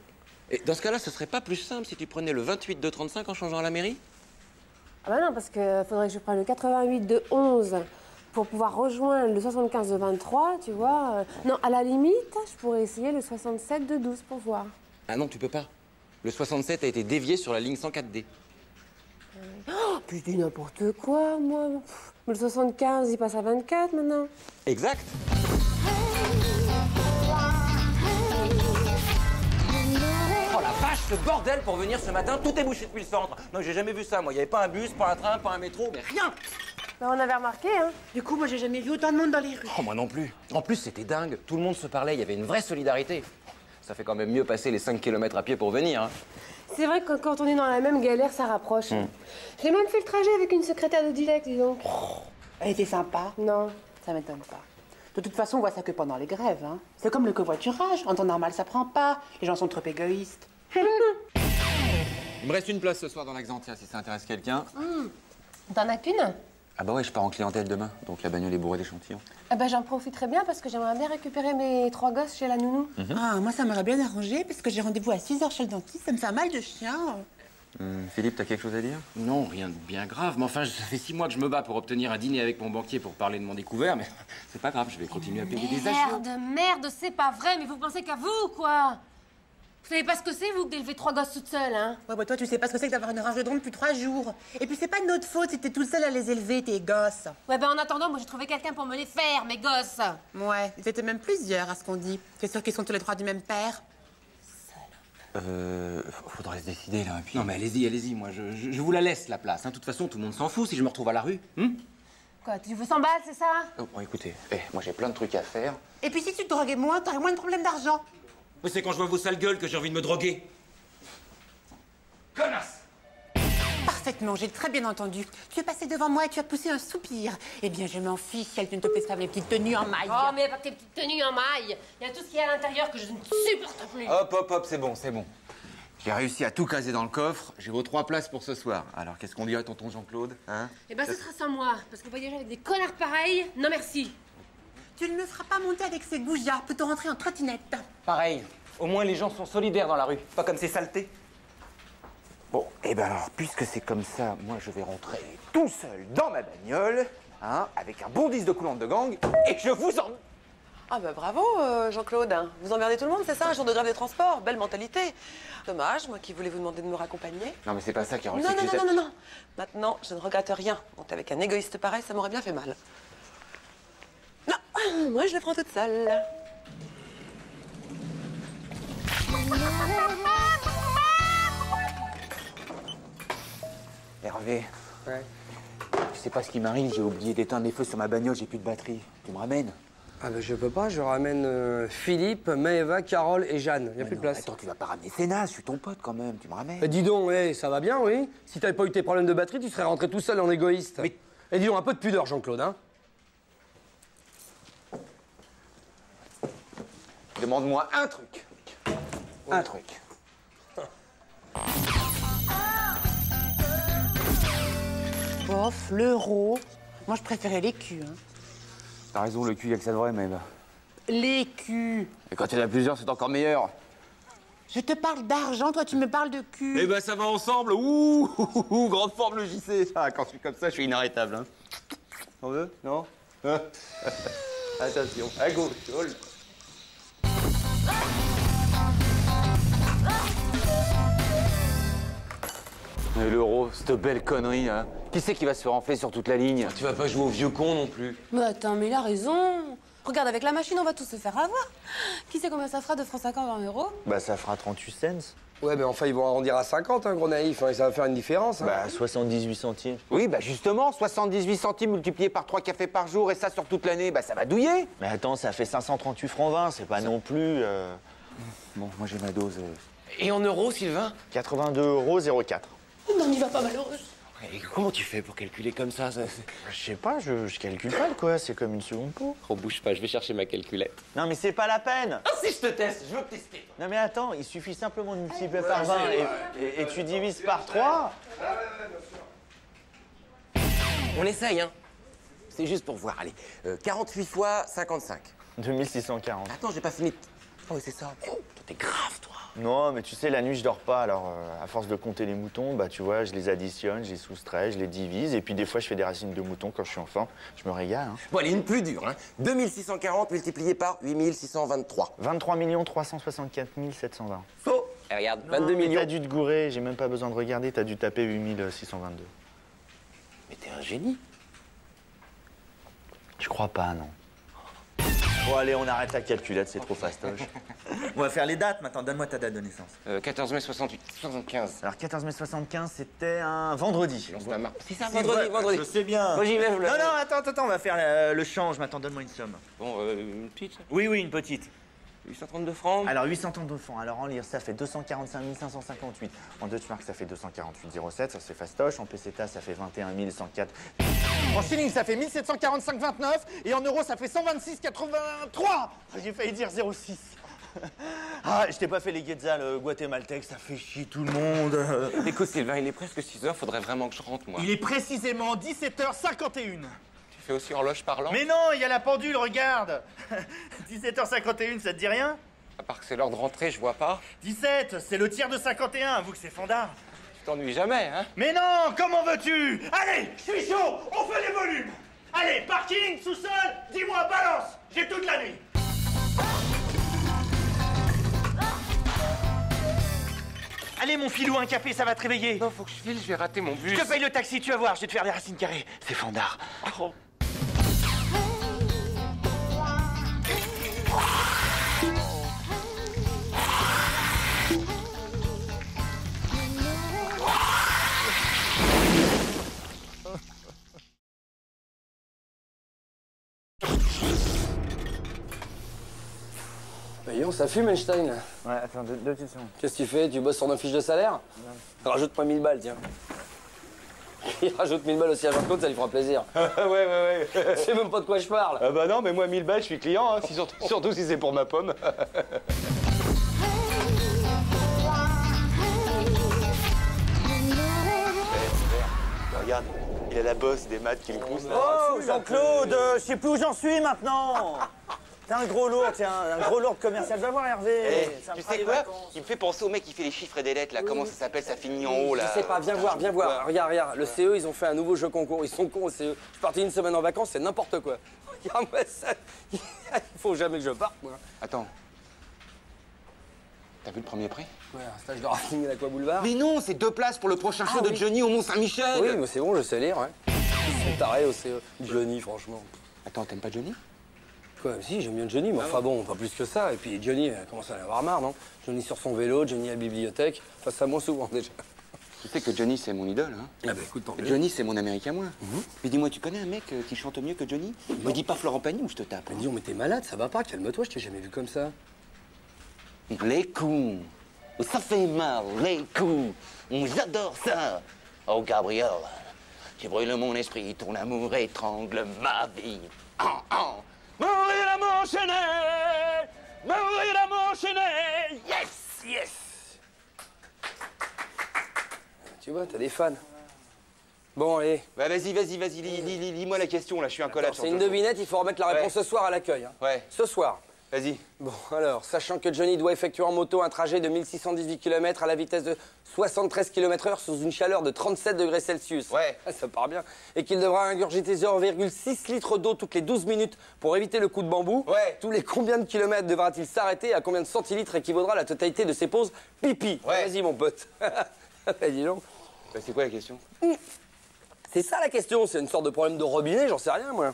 Et dans ce cas-là, ce serait pas plus simple si tu prenais le 28 de 35 en changeant à la mairie?
Ah ben non, parce que faudrait que je prenne le 88 de 11 pour pouvoir rejoindre le 75 de 23, tu vois. Non, à la limite, je pourrais essayer le 67 de 12 pour voir.
Ah non, tu peux pas. Le 67 a été dévié sur la ligne 104D.
Oh, puis je dis n'importe quoi, moi. Pff, mais le 75, il passe à 24 maintenant.
Exact. Oh la vache, ce bordel pour venir ce matin, tout est bouché depuis le centre. Non, j'ai jamais vu ça, moi. Il n'y avait pas un bus, pas un train, pas un métro, mais rien.
Ben, on avait remarqué, hein.
Du coup, moi, j'ai jamais vu autant de monde dans les rues.
Oh, moi non plus. En plus, c'était dingue. Tout le monde se parlait, il y avait une vraie solidarité. Ça fait quand même mieux passer les 5 km à pied pour venir, hein.
C'est vrai que quand on est dans la même galère, ça rapproche. J'ai même fait le trajet avec une secrétaire de Dilek, dis donc.
Elle était sympa.
Non.
Ça m'étonne pas. De toute façon, on voit ça que pendant les grèves. Hein. C'est comme le covoiturage. En temps normal, ça prend pas. Les gens sont trop égoïstes.
Il me reste une place ce soir dans l'Axantia, si ça intéresse quelqu'un.
T'en as qu'une?
Ah bah ouais, je pars en clientèle demain, donc la bagnole est bourrée d'échantillons.
Eh ben, j'en profiterai bien parce que j'aimerais bien récupérer mes 3 gosses chez la nounou.
Ah, moi, ça m'aurait bien arrangé parce que j'ai rendez-vous à 6h chez le dentiste. Ça me fait un mal de chien.
Philippe, t'as quelque chose à dire?
Non, rien de bien grave. Mais enfin, ça fait 6 mois que je me bats pour obtenir un dîner avec mon banquier pour parler de mon découvert, mais c'est pas grave, je vais continuer à payer des achats.
Merde, c'est pas vrai, mais vous pensez qu'à vous, quoi. Vous savez pas ce que c'est, vous, que d'élever 3 gosses toute seule, hein?
Ouais, bah toi, tu sais pas ce que c'est que d'avoir une rage de dents depuis 3 jours. Et puis, c'est pas de notre faute si t'es toute seule à les élever, tes gosses.
Ouais, ben en attendant, moi j'ai trouvé quelqu'un pour me les faire, mes gosses.
Ouais, ils étaient même plusieurs à ce qu'on dit. T'es sûr qu'ils sont tous les 3 du même père?
Faudrait se décider, là. Et puis... Non, mais allez-y, allez-y. Moi, je vous la laisse, la place. Hein. De toute façon, tout le monde s'en fout si je me retrouve à la rue.
Quoi, tu veux 100 balles, c'est ça?
Oh, bon, écoutez, moi, j'ai plein de trucs à faire.
Et puis, si tu te droguais moins, t'aurais moins de problèmes d'argent.
Mais c'est quand je vois vos sales gueules que j'ai envie de me droguer. Connasse!
Parfaitement, j'ai très bien entendu. Tu es passé devant moi et tu as poussé un soupir. Eh bien, je m'en fiche si tu ne te plaise pas les petites tenues en maille.
Oh, mais pas tes petites tenues en maille. Il y a tout ce qu'il y a à l'intérieur que je ne supporte plus.
Hop, hop, hop, c'est bon, c'est bon. J'ai réussi à tout caser dans le coffre. J'ai vos 3 places pour ce soir. Alors, qu'est-ce qu'on dit à tonton Jean-Claude, hein?
Eh ben, ce sera sans moi. Parce que voyager avec des connards pareils, non merci.
Tu ne me feras pas monter avec ces goujats. Peut-on rentrer en trottinette?
Pareil. Au moins, les gens sont solidaires dans la rue. Pas comme ces saletés.
Bon, et ben alors, puisque c'est comme ça, moi je vais rentrer tout seul dans ma bagnole, hein, avec un bon disque de coulante de gang, et je vous en...
Ah bah bravo, Jean-Claude. Vous emmerdez tout le monde, c'est ça, un jour de grève des transports? Belle mentalité. Dommage, moi qui voulais vous demander de me raccompagner.
Non, mais c'est pas ça, Carole.
Non, non, non, non, non. Maintenant, je ne regrette rien. Monter avec un égoïste pareil, ça m'aurait bien fait mal. Non, moi je le prends toute seule.
Hervé,
Ouais.
tu sais pas ce qui m'arrive, j'ai oublié d'éteindre les feux sur ma bagnole, j'ai plus de batterie. Tu me ramènes?
Ah ben je peux pas, je ramène Philippe, Maëva, Carole et Jeanne. Il y a plus de place.
Attends, tu vas pas ramener Sénat, je suis ton pote quand même, tu me ramènes?
Dis donc, ça va bien, oui? Si t'avais pas eu tes problèmes de batterie, tu serais rentré tout seul en égoïste.
Mais...
Et dis donc, un peu de pudeur, Jean-Claude, hein?
Demande-moi un truc. Un truc.
Bof, l'euro. Moi, je préférais l'écu. Hein.
T'as raison, le cul, y'a que ça de vrai, même.
L'écu.
Et quand il y en a plusieurs, c'est encore meilleur.
Je te parle d'argent, toi, tu me parles de cul.
Eh ben, ça va ensemble. Ouh, grande forme, le JC. Ah, quand je suis comme ça, je suis inarrêtable, hein. On veut? Non? Attention, à gauche, hold.
Et l'euro, cette belle connerie, hein. Qui c'est qui va se faire enfler sur toute la ligne?
Tu vas pas jouer au vieux con non plus.
Mais attends, mais il a raison. Regarde, avec la machine, on va tous se faire avoir. Qui sait combien ça fera de francs 50 en euros?
Bah, ça fera 38 cents.
Ouais, mais enfin, ils vont arrondir à 50, hein, gros naïf, hein, et ça va faire une différence. Hein.
Bah, 78 centimes.
Oui, bah justement, 78 centimes multipliés par 3 cafés par jour, et ça sur toute l'année, bah ça va douiller.
Mais attends, ça fait 538 francs 20, c'est pas non plus... Bon, moi j'ai ma dose.
Et en euros, Sylvain?
82,04 €.
Non, on n'y va pas, malheureuse.
Et comment tu fais pour calculer comme ça?
Je sais pas, je calcule pas, quoi, c'est comme une seconde peau.
Oh, bouge pas, je vais chercher ma calculette.
Non, mais c'est pas la peine.
Ah si, je te teste, je veux tester.
Non, mais attends, il suffit simplement de multiplier par 20 et tu divises par 3.
On essaye, hein. C'est juste pour voir, allez. 48 fois 55.
2640.
Attends, j'ai pas fini. Oh, c'est ça. Oh, toi, t'es grave, toi.
Non, mais tu sais, la nuit, je dors pas, alors à force de compter les moutons, bah tu vois, je les additionne, je les soustrais, je les divise, et puis des fois, je fais des racines de moutons quand je suis enfant. Je me régale, hein.
Bon, allez, une plus dure, hein. 2640 multiplié par 8623.
23 364 720.
Faux. Et regarde,
Non,
22
mais
millions.
t'as dû te gourer, j'ai même pas besoin de regarder, t'as dû taper 8622.
Mais t'es un génie.
Je crois pas, non. Bon, allez, on arrête la calculette, c'est trop fastoche. On va faire les dates maintenant. Donne-moi ta date de naissance.
14 mai 68, 75.
Alors, 14 mai 75, c'était un vendredi.
C'est ça, vendredi, vendredi.
Je sais bien.
Moi, j'y vais.
Non, attends, on va faire le change. Maintenant, donne-moi une somme.
Bon, une petite?
Oui, une petite.
832 francs.
Alors, 832 francs. Alors, en lire, ça fait 245 558. En Deutschmark, ça fait 248,07. Ça, c'est fastoche. En peseta, ça fait 21 104. En shilling, ça fait 1745,29. Et en euros, ça fait 126,83. J'ai failli dire 0,6. Ah, je t'ai pas fait les guetzals guatémaltèques, ça fait chier tout le monde.
Écoute, Sylvain, il est presque 6 heures, faudrait vraiment que je rentre, moi.
Il est précisément 17h51.
Tu fais aussi horloge parlante?
Mais non, il y a la pendule, regarde. 17h51, ça te dit rien?
À part que c'est l'heure de rentrer, je vois pas.
17, c'est le tiers de 51, avoue que c'est fandard.
Tu t'ennuies jamais, hein?
Mais non, comment veux-tu? Allez, je suis chaud, on fait les volumes. Allez, parking, sous-sol, dis-moi, balance, j'ai toute la nuit.
Allez, mon filou, un café, ça va te réveiller.
Non, faut que je file, je vais rater mon bus.
Je te paye le taxi, tu vas voir, je vais te faire des racines carrées. C'est fandard. Oh.
Voyons, ça fume, Einstein.
Ouais, attends, deux petites secondes.
Qu'est-ce que tu fais? Tu bosses sur nos fiches de salaire? Rajoute-moi 1000 balles, tiens. Il rajoute 1000 balles aussi à Jean-Claude, ça lui fera plaisir.
Ouais.
Je sais même pas de quoi je parle.
Ah bah non, mais moi 1000 balles, je suis client, hein, surtout si c'est pour ma pomme.
Regarde, il a la bosse des maths qui le pousse.
Oh, Jean-Claude, je sais plus où j'en suis maintenant. T'es un gros lourd, tiens, un gros lourd commercial. Va voir, Hervé. Ça me
Tu
fera
sais
des
quoi?
vacances.
Il me fait penser au mec qui fait les chiffres et des lettres, là. Comment ça s'appelle? Ça finit en haut, là.
Je sais pas, viens voir, viens voir. Regarde, le CE, ils ont fait un nouveau jeu concours. Ils sont cons au CE. Je suis parti une semaine en vacances, c'est n'importe quoi. Regarde-moi ça. Il faut jamais que je parte, moi.
Attends. T'as vu le premier prix?
Ouais, un stage de rafting à l'Aqua Boulevard.
Mais non, c'est 2 places pour le prochain show de Johnny au Mont-Saint-Michel.
Oui, mais c'est bon, je sais lire, ouais. Ils sont tarés au CE. Johnny, franchement.
Attends, t'aimes pas Johnny?
Quoi, si, j'aime bien Johnny, mais enfin bon, pas plus que ça. Et puis Johnny, elle commence à en avoir marre, non? Johnny sur son vélo, Johnny à la bibliothèque. Enfin, ça moins souvent, déjà.
Tu sais que Johnny, c'est mon idole, hein?
Ah bah écoute, tant mieux.
Johnny, c'est mon Amérique à moi. Mais dis-moi, tu connais un mec qui chante mieux que Johnny? Me dis pas Florent Pagny ou je te tape.
Mais dis, mais t'es malade, ça va pas, calme-toi, je t'ai jamais vu comme ça.
Les coups, ça fait mal, les coups. J'adore ça. Oh, Gabriel, tu brûles mon esprit, ton amour étrangle ma vie. Mourir l'amour enchaîné, mourir l'amour enchaîné. Yes.
Tu vois, t'as des fans. Bon, allez.
Bah, vas-y, lis-moi la question, là, je suis incollable.
C'est une devinette, il faut remettre la réponse ce soir à l'accueil. Hein.
Ouais.
Ce soir.
Vas-y.
Bon, alors, sachant que Johnny doit effectuer en moto un trajet de 1618 km à la vitesse de 73 km/h sous une chaleur de 37 degrés Celsius.
Ouais.
Ça part bien. Et qu'il devra ingurgiter 0,6 litres d'eau toutes les 12 minutes pour éviter le coup de bambou.
Ouais.
Tous les combien de kilomètres devra-t-il s'arrêter et à combien de centilitres équivaudra la totalité de ses pauses pipi?
Ouais.
Vas-y, mon pote. Bah, dis donc.
Bah, c'est quoi la question?
C'est ça la question, c'est une sorte de problème de robinet, j'en sais rien, moi.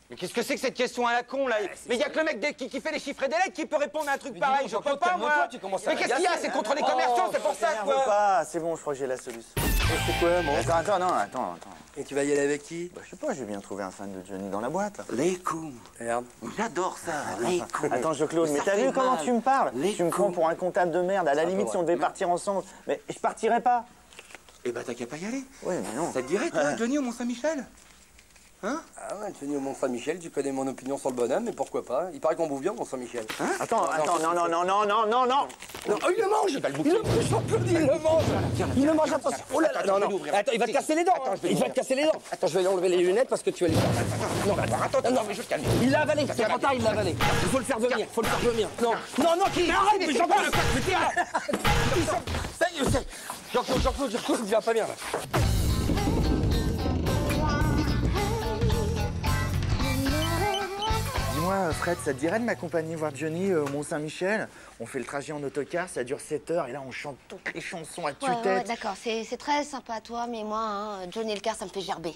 Mais qu'est-ce que c'est que cette question à la con, là? Mais il y a que le mec qui fait les chiffres et des lettres qui peut répondre à un truc pareil. Je peux pas, moi. Mais qu'est-ce qu'il y a? C'est contre les commerciaux, c'est pour ça, quoi.
Pas, c'est bon, je crois que j'ai la solution.
C'est quoi, mon?
Attends.
Et tu vas y aller avec qui?
Bah, je sais pas, j'ai bien trouvé un fan de Johnny dans la boîte.
Les coups.
Regarde.
J'adore ça, les coups.
Attends, Jean-Claude, mais t'as vu comment tu me parles? Tu me prends pour un comptable de merde. À la limite, si on devait partir ensemble, mais je partirais pas.
Eh ben, t'as qu'à pas y aller.
Oui, mais non.
Ça te dirait, toi, Johnny au Mont-Saint-Michel? Hein?
Ah ouais, Johnny au Mont-Saint-Michel, tu connais mon opinion sur le bonhomme, mais pourquoi pas? Il paraît qu'on bouffe bien au Mont-Saint-Michel.
Hein? Attends, non.
Non, il le mange! Il le mange! Il le mange, attention! Oh là là, non. Attends, il va te casser les dents! Il va te casser les dents! Attends, je vais lui enlever les lunettes parce que tu vas les faire. Non, attends, mais je calme. Il l'a avalé, c'est trop tard, il l'a avalé. Il faut le faire venir, Non, qui? Arrête, mais Jean-Claude! Ça y est, Jean-Claude, il va pas bien, là.
Dis-moi, Fred, ça te dirait de m'accompagner voir Johnny au Mont-Saint-Michel? On fait le trajet en autocar, ça dure 7 heures et là on chante toutes les chansons à tue-tête.
Ouais, d'accord, c'est très sympa à toi, mais moi, Johnny le car, ça me fait gerber.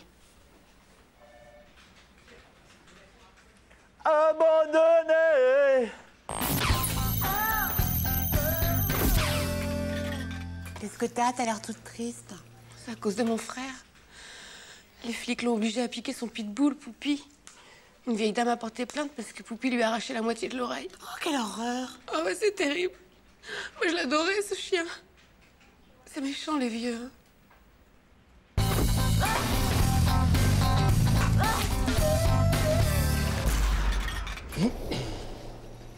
Abandonné!
Qu'est-ce que t'as? T'as l'air toute triste. C'est à cause de mon frère. Les flics l'ont obligé à piquer son pitbull, Poupie. Une vieille dame a porté plainte parce que Poupie lui a arraché la moitié de l'oreille. Oh, quelle horreur! Oh, ouais, c'est terrible. Moi, je l'adorais, ce chien. C'est méchant, les vieux.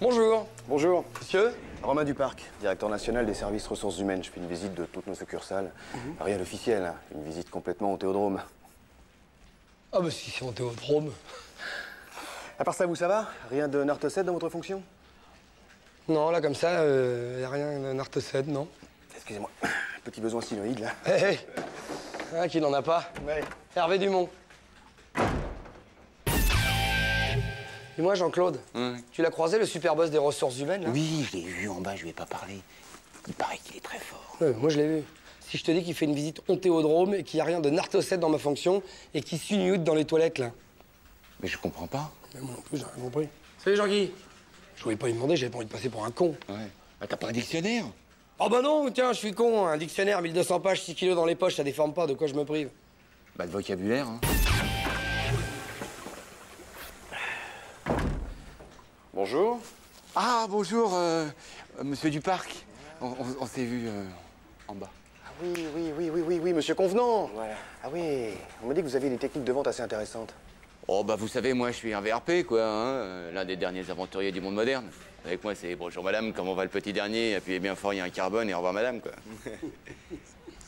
Bonjour.
Bonjour.
Monsieur?
Romain Duparc, directeur national des services ressources humaines. Je fais une visite de toutes nos succursales. Rien d'officiel, hein. Une visite complètement au Théodrome.
Ah bah si c'est mon Théodrome.
À part ça, ça va? Rien de nartocède dans votre fonction?
Non, là, comme ça, y a rien de nartocède, non.
Excusez-moi, petit besoin styloïde, là.
Hé, hein, qui n'en a pas?
Ouais.
Hervé Dumont. Dis-moi, Jean-Claude, tu l'as croisé, le super boss des ressources humaines, là?
Oui, je l'ai vu en bas, je lui ai pas parlé.
Il paraît qu'il est très fort.
Ouais, moi, je l'ai vu. Si je te dis qu'il fait une visite ontéodrome et qu'il n'y a rien de nartocète dans ma fonction et qu'il suit nude dans les toilettes, là.
Mais je comprends pas.
Mais moi non plus, j'ai rien compris. Salut, Jean-Guy. Je voulais pas lui demander, j'avais pas envie de passer pour un con.
Ouais. Bah, t'as pas un dictionnaire?
Oh bah non, tiens, je suis con. Un dictionnaire, 1200 pages, 6 kilos dans les poches, ça déforme pas. De quoi je me prive?
Bah, de vocabulaire, hein.
Bonjour.
Ah, bonjour, monsieur Duparc. On s'est vu en bas.
Ah oui, monsieur Convenant. Voilà. Ah oui, on m'a dit que vous aviez des techniques de vente assez intéressantes.
Oh, bah, vous savez, moi, je suis un VRP, quoi, hein, l'un des derniers aventuriers du monde moderne. Avec moi, c'est bonjour madame, comment va le petit dernier? Appuyez bien fort, il y a un carbone et au revoir madame, quoi.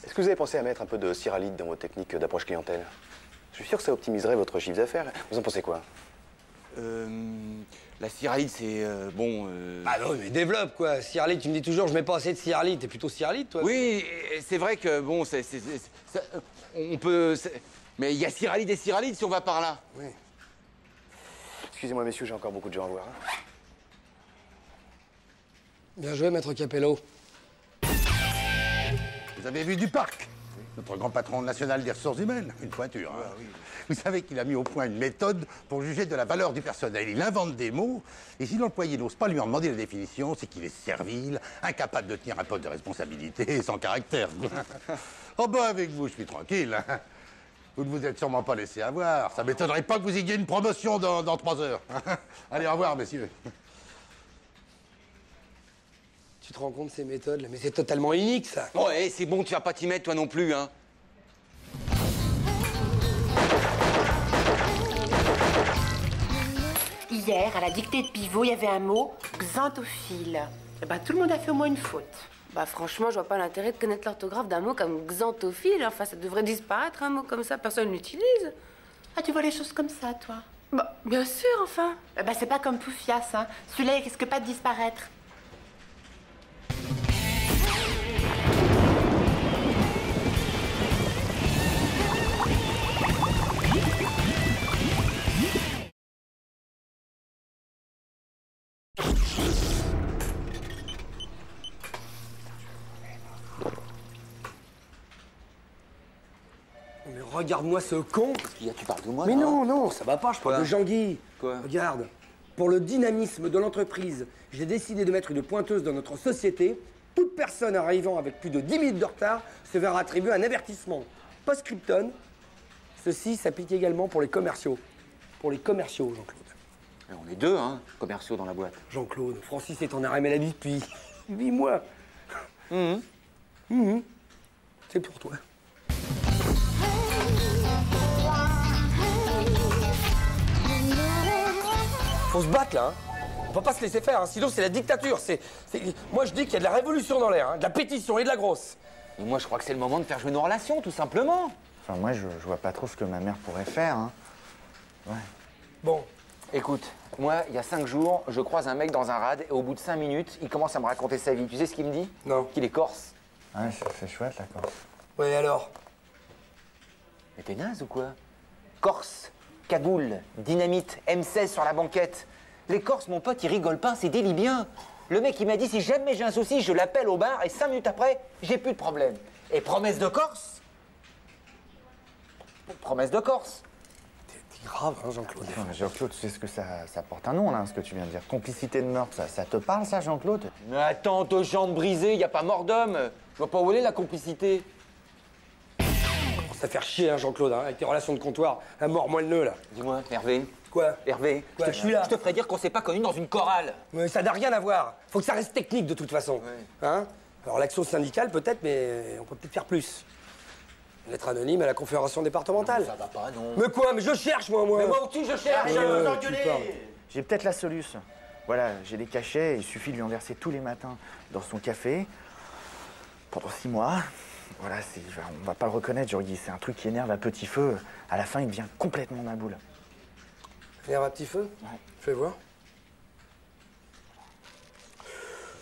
Est-ce que vous avez pensé à mettre un peu de cyralide dans vos techniques d'approche clientèle? Je suis sûr que ça optimiserait votre chiffre d'affaires. Vous en pensez quoi?
La cyralide, c'est bon.
Ah non, mais développe, quoi. Cyralide, tu me dis toujours, je mets pas assez de cyralide. T'es plutôt cyralide, toi?
Oui, c'est vrai que, bon, on peut. Mais il y a cyralide et cyralide si on va par là.
Oui. Excusez-moi, messieurs, j'ai encore beaucoup de gens à voir. Hein.
Bien joué, maître Capello.
Vous avez vu Duparc, notre grand patron national des ressources humaines, une pointure. Hein. Oui. Vous savez qu'il a mis au point une méthode pour juger de la valeur du personnel. Il invente des mots, et si l'employé n'ose pas lui en demander la définition, c'est qu'il est servile, incapable de tenir un poste de responsabilité et sans caractère. Oh ben avec vous, je suis tranquille. Hein. Vous ne vous êtes sûrement pas laissé avoir. Ça m'étonnerait pas que vous ayez une promotion dans 3 heures. Allez, au revoir, messieurs.
Tu te rends compte de ces méthodes, là? Mais c'est totalement unique, ça.
Ouais, c'est bon, tu vas pas t'y mettre, toi non plus, hein.
Hier, à la dictée de Pivot, il y avait un mot, xanthophile. Eh ben, tout le monde a fait au moins une faute.
Bah franchement, je vois pas l'intérêt de connaître l'orthographe d'un mot comme xanthophile. Enfin, ça devrait disparaître, un mot comme ça. Personne l'utilise.
Ah, tu vois les choses comme ça, toi?
Bah, bien sûr, enfin.
Eh ben, c'est pas comme Poufias, hein. Celui-là, il risque pas de disparaître.
Mais regarde-moi ce con.
Qu'est-ce qu'il y a? Tu parles de moi?
Mais
là,
non, non, ça va pas, je parle de Jean-Guy.
Quoi?
Regarde, pour le dynamisme de l'entreprise, j'ai décidé de mettre une pointeuse dans notre société. Toute personne arrivant avec plus de 10 minutes de retard se verra attribuer un avertissement. Post-scriptum, ceci s'applique également pour les commerciaux. Pour les commerciaux, Jean-Claude.
On est 2, hein, commerciaux dans la boîte.
Jean-Claude, Francis est en arrêt maladie depuis 8 mois. C'est pour toi. Faut se battre, là. Hein. On peut pas se laisser faire, hein. Sinon c'est la dictature. Moi, je dis qu'il y a de la révolution dans l'air, hein. De la pétition et de la grosse.
Et moi, je crois que c'est le moment de faire jouer nos relations, tout simplement.
Enfin, moi, je vois pas trop ce que ma mère pourrait faire, hein. Ouais.
Bon.
Écoute, moi, il y a 5 jours, je croise un mec dans un rad et au bout de 5 minutes, il commence à me raconter sa vie. Tu sais ce qu'il me dit?
Non.
Qu'il est corse.
Ouais, c'est chouette, la Corse.
Ouais, alors?
Mais t'es naze ou quoi? Corse, cagoule, dynamite, M16 sur la banquette. Les Corses, mon pote, ils rigolent pas, c'est des Libyens. Le mec, il m'a dit, si jamais j'ai un souci, je l'appelle au bar et 5 minutes après, j'ai plus de problème. Et promesse de Corse? Promesse de Corse.
T'es grave, hein, Jean-Claude.
Jean-Claude, tu sais ce que ça porte un nom, là, ce que tu viens de dire. Complicité de meurtre, ça te parle, ça, Jean-Claude?
Mais attends, 2 jambes brisées, y a pas mort d'homme. Je vois pas où elle est, la complicité.
Ça fait chier, hein, Jean-Claude, hein, avec tes relations de comptoir. À mort, moi le nœud, là.
Dis-moi, Hervé.
Quoi?
Hervé,
Quoi, je suis là.
Je te ferais dire qu'on s'est pas connus dans une chorale.
Mais ça n'a rien à voir. Faut que ça reste technique, de toute façon.
Ouais.
Hein? Alors, l'action syndicale, peut-être, mais on peut peut-être faire plus. Une lettre anonyme à la confédération départementale.
Ça va pas, non.
Mais quoi? Mais je cherche, moi.
Mais moi aussi, je cherche.
J'ai peut-être la solution. Voilà, j'ai des cachets, il suffit de lui en verser tous les matins dans son café pendant 6 mois. Voilà, on va pas le reconnaître, Jean-Guy, c'est un truc qui énerve à petit feu. À la fin, il devient complètement ma boule.
Énerve à petit feu?
Ouais.
Fais voir.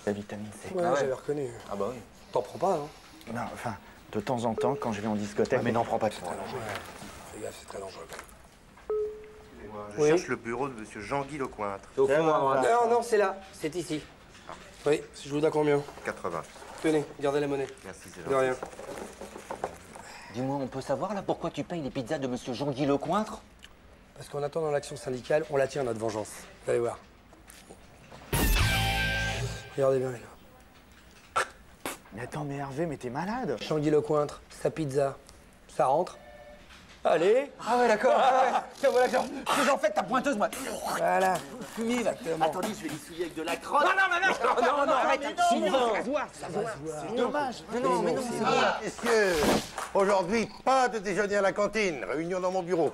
La vitamine C.
Ouais, j'avais reconnu.
Ah bah oui.
T'en prends pas, hein?
Non, enfin, de temps en temps, quand je vais en discothèque...
Ouais, mais n'en prends pas trop.
Ouais. Fais gaffe, c'est très dangereux.
Je cherche le bureau de monsieur Jean-Guy Lecointre.
Non, non, c'est là. C'est ici. Oui, je vous donne combien?
80.
Tenez, gardez la monnaie.
Merci, c'est
De
gentil.
rien.
Dis-moi, on peut savoir là pourquoi tu payes les pizzas de monsieur Jean-Guy Lecointre?
Parce qu'en attendant l'action syndicale, on la tient, notre vengeance. Vous allez voir. Regardez bien, les gars.
Mais attends, mais Hervé, mais t'es malade.
Jean-Guy Lecointre, sa pizza, ça rentre. Allez.
Ah ouais, d'accord. Tiens, voilà, j'en fais ta pointeuse, moi.
Voilà.
Fumier, là.
Attendez, je vais les souiller avec de la crotte.
Non, arrête,
Sylvain.
ça se voit, ça se voit.
C'est dommage.
Non, mais non, c'est bon.
Messieurs, aujourd'hui, pas de déjeuner à la cantine, réunion dans mon bureau.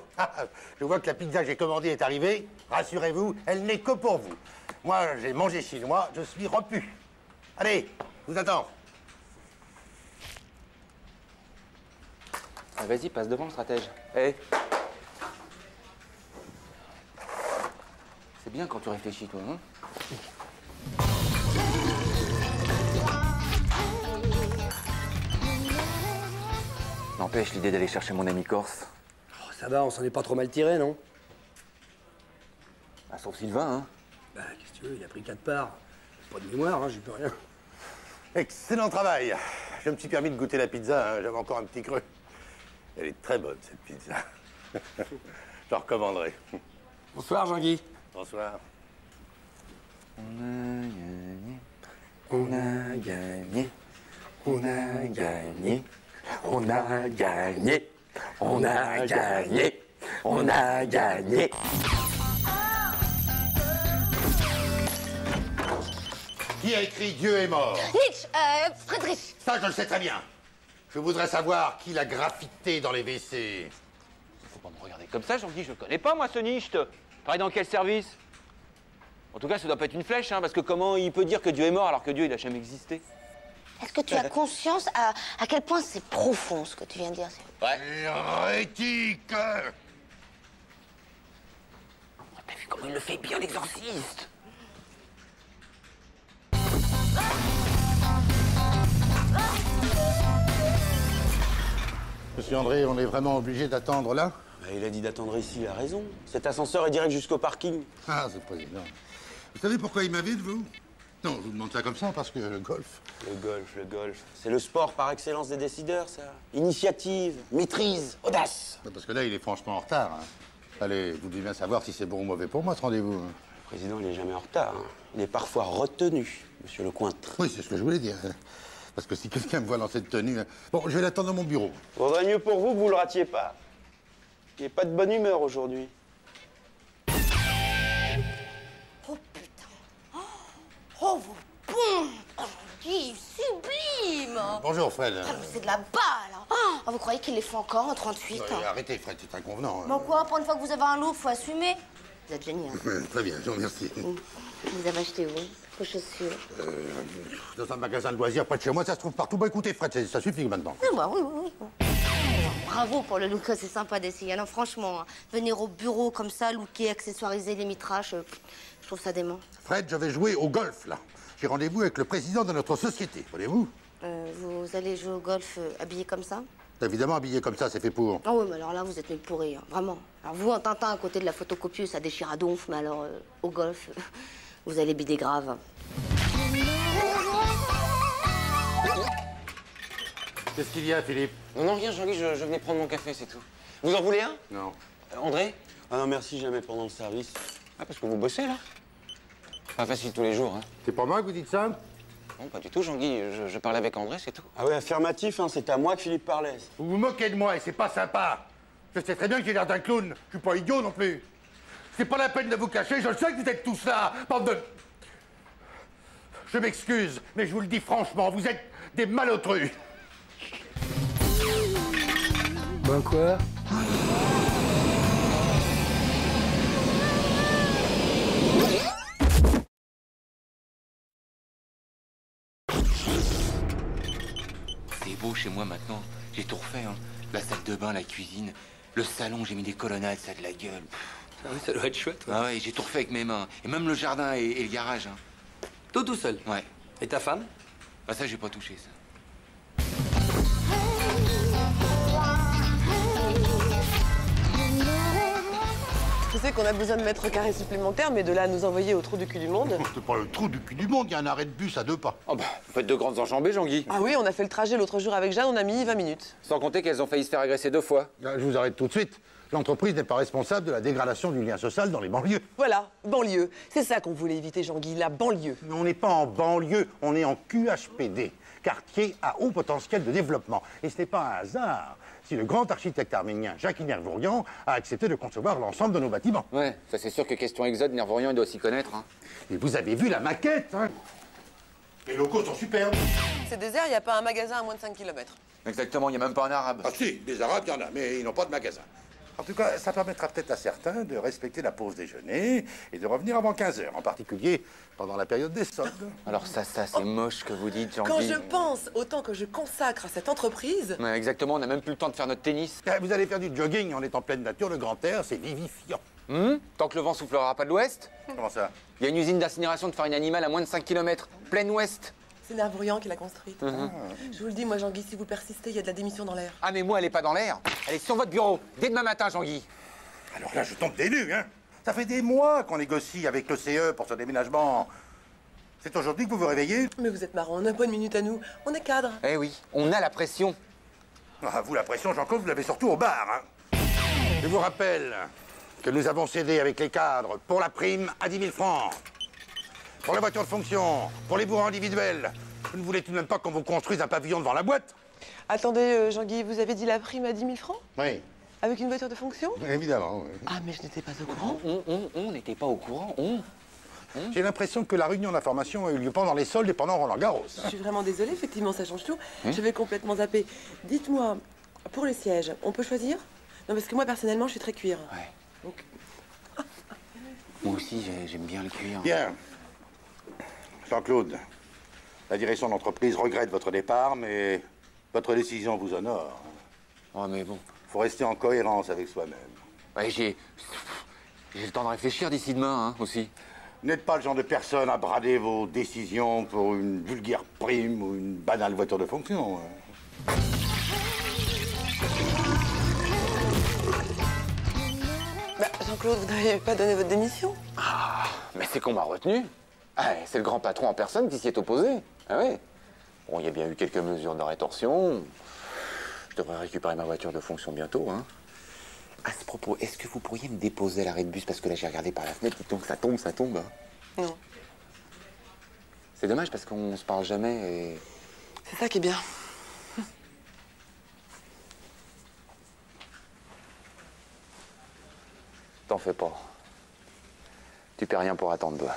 Je vois que la pizza que j'ai commandée est arrivée. Rassurez-vous, elle n'est que pour vous. Moi, j'ai mangé chinois, je suis repu. Allez, je vous attends.
Ah, vas-y, passe devant, le stratège. Hé. C'est bien quand tu réfléchis, toi, hein? N'empêche l'idée d'aller chercher mon ami corse.
Oh, ça va, on s'en est pas trop mal tiré, non?
Ah, sauf Sylvain, hein?
Bah, qu'est-ce que tu veux, il a pris 4 parts. Pas de mémoire, hein, j'y peux rien.
Excellent travail. Je me suis permis de goûter la pizza, hein, j'avais encore un petit creux. Elle est très bonne, cette pizza. Je recommanderai.
Bonsoir, Jean-Guy.
Bonsoir.
On a gagné. On a gagné. On a gagné. On a gagné. On a gagné.
Qui a écrit Dieu est mort?
Nietzsche, Friedrich.
Ça, je le sais très bien. Je voudrais savoir qui l'a graffité dans les WC.
Faut pas me regarder comme ça, Jean-Guy, je le connais pas, moi, ce Nietzsche. Travaille dans quel service? En tout cas, ça doit pas être une flèche, hein, parce que comment il peut dire que Dieu est mort alors que Dieu, il a jamais existé?
Est-ce que tu as conscience à quel point c'est profond ce que tu viens de dire?
Ouais. Hérétique.
T'as vu comment il le fait bien, l'exorciste?
Monsieur André, on est vraiment obligé d'attendre là?
Bah, il a dit d'attendre ici, il a raison. Cet ascenseur est direct jusqu'au parking.
Ah, c'est pas évident. Vous savez pourquoi il m'invite, vous? Non, je vous demande ça comme ça, parce que le golf...
Le golf. C'est le sport par excellence des décideurs, ça. Initiative, maîtrise, audace.
Parce que là, il est franchement en retard. Hein. Allez, vous devez bien savoir si c'est bon ou mauvais pour moi, ce rendez-vous.
Le président, il n'est jamais en retard. Hein. Il est parfois retenu, monsieur Lecointre.
Oui, c'est ce que je voulais dire. Parce que si quelqu'un me voit dans cette tenue... Bon, je vais l'attendre dans mon bureau.
Vaudrait mieux pour vous que vous le ratiez pas. Il n'est pas de bonne humeur aujourd'hui.
Oh putain. Oh, vos bons. Oh, Jean-Guy, sublime.
Bonjour, Fred.
Ah, mais c'est de la balle. Hein. Oh, vous croyez qu'ils les font encore en 38 hein?
Arrêtez, Fred, c'est inconvenant.
Bon quoi, pour une fois que vous avez un look, faut assumer. Vous êtes génial.
Très bien, je vous remercie.
Vous avez acheté où vos chaussures?
Dans un magasin de loisirs près de chez moi, ça se trouve partout. Bon, écoutez, Fred, ça suffit maintenant.
Ah bah oui. Bravo pour le look, c'est sympa d'essayer. Non, franchement, hein, venir au bureau comme ça, looker, accessoiriser les mitraches, je trouve ça dément.
Fred, je vais jouer au golf, là. J'ai rendez-vous avec le président de notre société, voyez-vous?
Vous allez jouer au golf habillé comme ça?
Évidemment, habillé comme ça, c'est fait pour.
Ah oui, mais alors là, vous êtes nul pourri, hein, vraiment. Alors vous, en Tintin, à côté de la photocopieuse, ça déchire à donf, mais alors, au golf, vous allez bider grave.
Qu'est-ce qu'il y a, Philippe?
Non, rien, Jean-Guy, je venais prendre mon café, c'est tout. Vous en voulez un?
Non.
André? Ah non, merci, jamais pendant le service. Ah, parce que vous bossez, là? Pas facile tous les jours, hein.
C'est pas moi que vous dites ça?
Non, pas du tout, Jean-Guy. Je parlais avec André, c'est tout. Ah oui, affirmatif, hein, c'est à moi que Philippe parlait.
Vous vous moquez de moi et c'est pas sympa. Je sais très bien que j'ai l'air d'un clown. Je suis pas idiot non plus. C'est pas la peine de vous cacher, je sais que vous êtes tous là, bande de... Je m'excuse, mais je vous le dis franchement, vous êtes des malotrus.
Ben quoi?
C'est beau chez moi maintenant. J'ai tout refait, hein. La salle de bain, la cuisine, le salon, j'ai mis des colonnades, ça a de la gueule.
Ah oui, ça doit être chouette. Ouais.
Ah ouais, j'ai tout refait avec mes mains. Et même le jardin et le garage, hein.
Tout seul?
Ouais.
Et ta femme?
Bah ça, j'ai pas touché, ça.
sais qu'on a besoin de mètres carrés supplémentaires, mais de là à nous envoyer au trou du cul du monde.
C'est pas le trou du cul du monde, il y a un arrêt de bus à 2 pas.
Oh bah, vous faites de grandes enjambées, Jean-Guy.
Ah oui, on a fait le trajet l'autre jour avec Jeanne, on a mis 20 minutes.
Sans compter qu'elles ont failli se faire agresser 2 fois.
Là, je vous arrête tout de suite. L'entreprise n'est pas responsable de la dégradation du lien social dans les banlieues.
Voilà, banlieue. C'est ça qu'on voulait éviter, Jean-Guy, la banlieue.
Mais on n'est pas en banlieue, on est en QHPD, quartier à haut potentiel de développement. Et ce n'est pas un hasard si le grand architecte arménien Jacques Nervourian a accepté de concevoir l'ensemble de nos bâtiments.
Ouais, ça c'est sûr que question exode, Nervourian, il doit s'y connaître. Hein.
Et vous avez vu la maquette, hein? Les locaux sont superbes.
C'est désert, il n'y a pas un magasin à moins de 5 km.
Exactement, il n'y a même pas un arabe.
Ah si, des arabes, il y en a, mais ils n'ont pas de magasin. En tout cas, ça permettra peut-être à certains de respecter la pause déjeuner et de revenir avant 15 h, en particulier pendant la période des soldes.
Alors ça c'est moche que vous dites, Jean-Guy.
Quand je pense autant que je consacre à cette entreprise...
Ouais, exactement, on n'a même plus le temps de faire notre tennis.
Vous allez faire du jogging, on est en pleine nature, le grand air, c'est vivifiant.
Tant que le vent soufflera pas de l'ouest.
Comment ça?
Il y a une usine d'incinération de farine animale à moins de 5 km, plein ouest.
C'est Nervourian qui l'a construite. Je vous le dis, moi, Jean-Guy, si vous persistez, il y a de la démission dans l'air.
Ah mais moi, elle est pas dans l'air. Elle est sur votre bureau, dès demain matin, Jean-Guy.
Alors là, je tombe des nues, hein. Ça fait des mois qu'on négocie avec le CE pour ce déménagement. C'est aujourd'hui que vous vous réveillez?
Mais vous êtes marrant, on n'a pas une minute à nous. On est cadre.
Eh oui, on a la pression.
Ah, vous, la pression, Jean-Claude, vous l'avez surtout au bar, hein. Je vous rappelle que nous avons cédé avec les cadres pour la prime à 10 000 francs. Pour la voiture de fonction, pour les bourreaux individuels. Vous ne voulez tout de même pas qu'on vous construise un pavillon devant la boîte?
Attendez, Jean-Guy, vous avez dit la prime à 10 000 francs?
Oui.
Avec une voiture de fonction?
Évidemment, oui.
Ah, mais je n'étais pas au courant.
On n'était pas au courant,
J'ai l'impression que la réunion d'information a eu lieu pendant les soldes et pendant Roland-Garros.
Je suis vraiment désolée, effectivement, ça change tout. Je vais complètement zapper. Dites-moi, pour les sièges, on peut choisir? Non, parce que moi, personnellement, je suis très cuir.
Ouais.
Donc...
Moi aussi, j'aime bien le cuir.
Bien. Jean-Claude, la direction de l'entreprise regrette votre départ, mais votre décision vous honore.
Oh, mais bon.
Faut rester en cohérence avec soi-même.
Ouais, j'ai le temps de réfléchir d'ici demain, hein, aussi.
Vous n'êtes pas le genre de personne à brader vos décisions pour une vulgaire prime ou une banale voiture de fonction.
Bah, Jean-Claude, vous n'avez pas donné votre démission?
Ah, mais c'est qu'on m'a retenu. Ah, c'est le grand patron en personne qui s'y est opposé. Ah ouais. Bon, il y a bien eu quelques mesures de rétorsion. Je devrais récupérer ma voiture de fonction bientôt, hein. À ce propos, est-ce que vous pourriez me déposer à l'arrêt de bus? Parce que là, j'ai regardé par la fenêtre, donc ça tombe. Hein.
Non.
C'est dommage parce qu'on se parle jamais et...
C'est ça qui est bien.
T'en fais pas. Tu perds rien pour attendre, toi.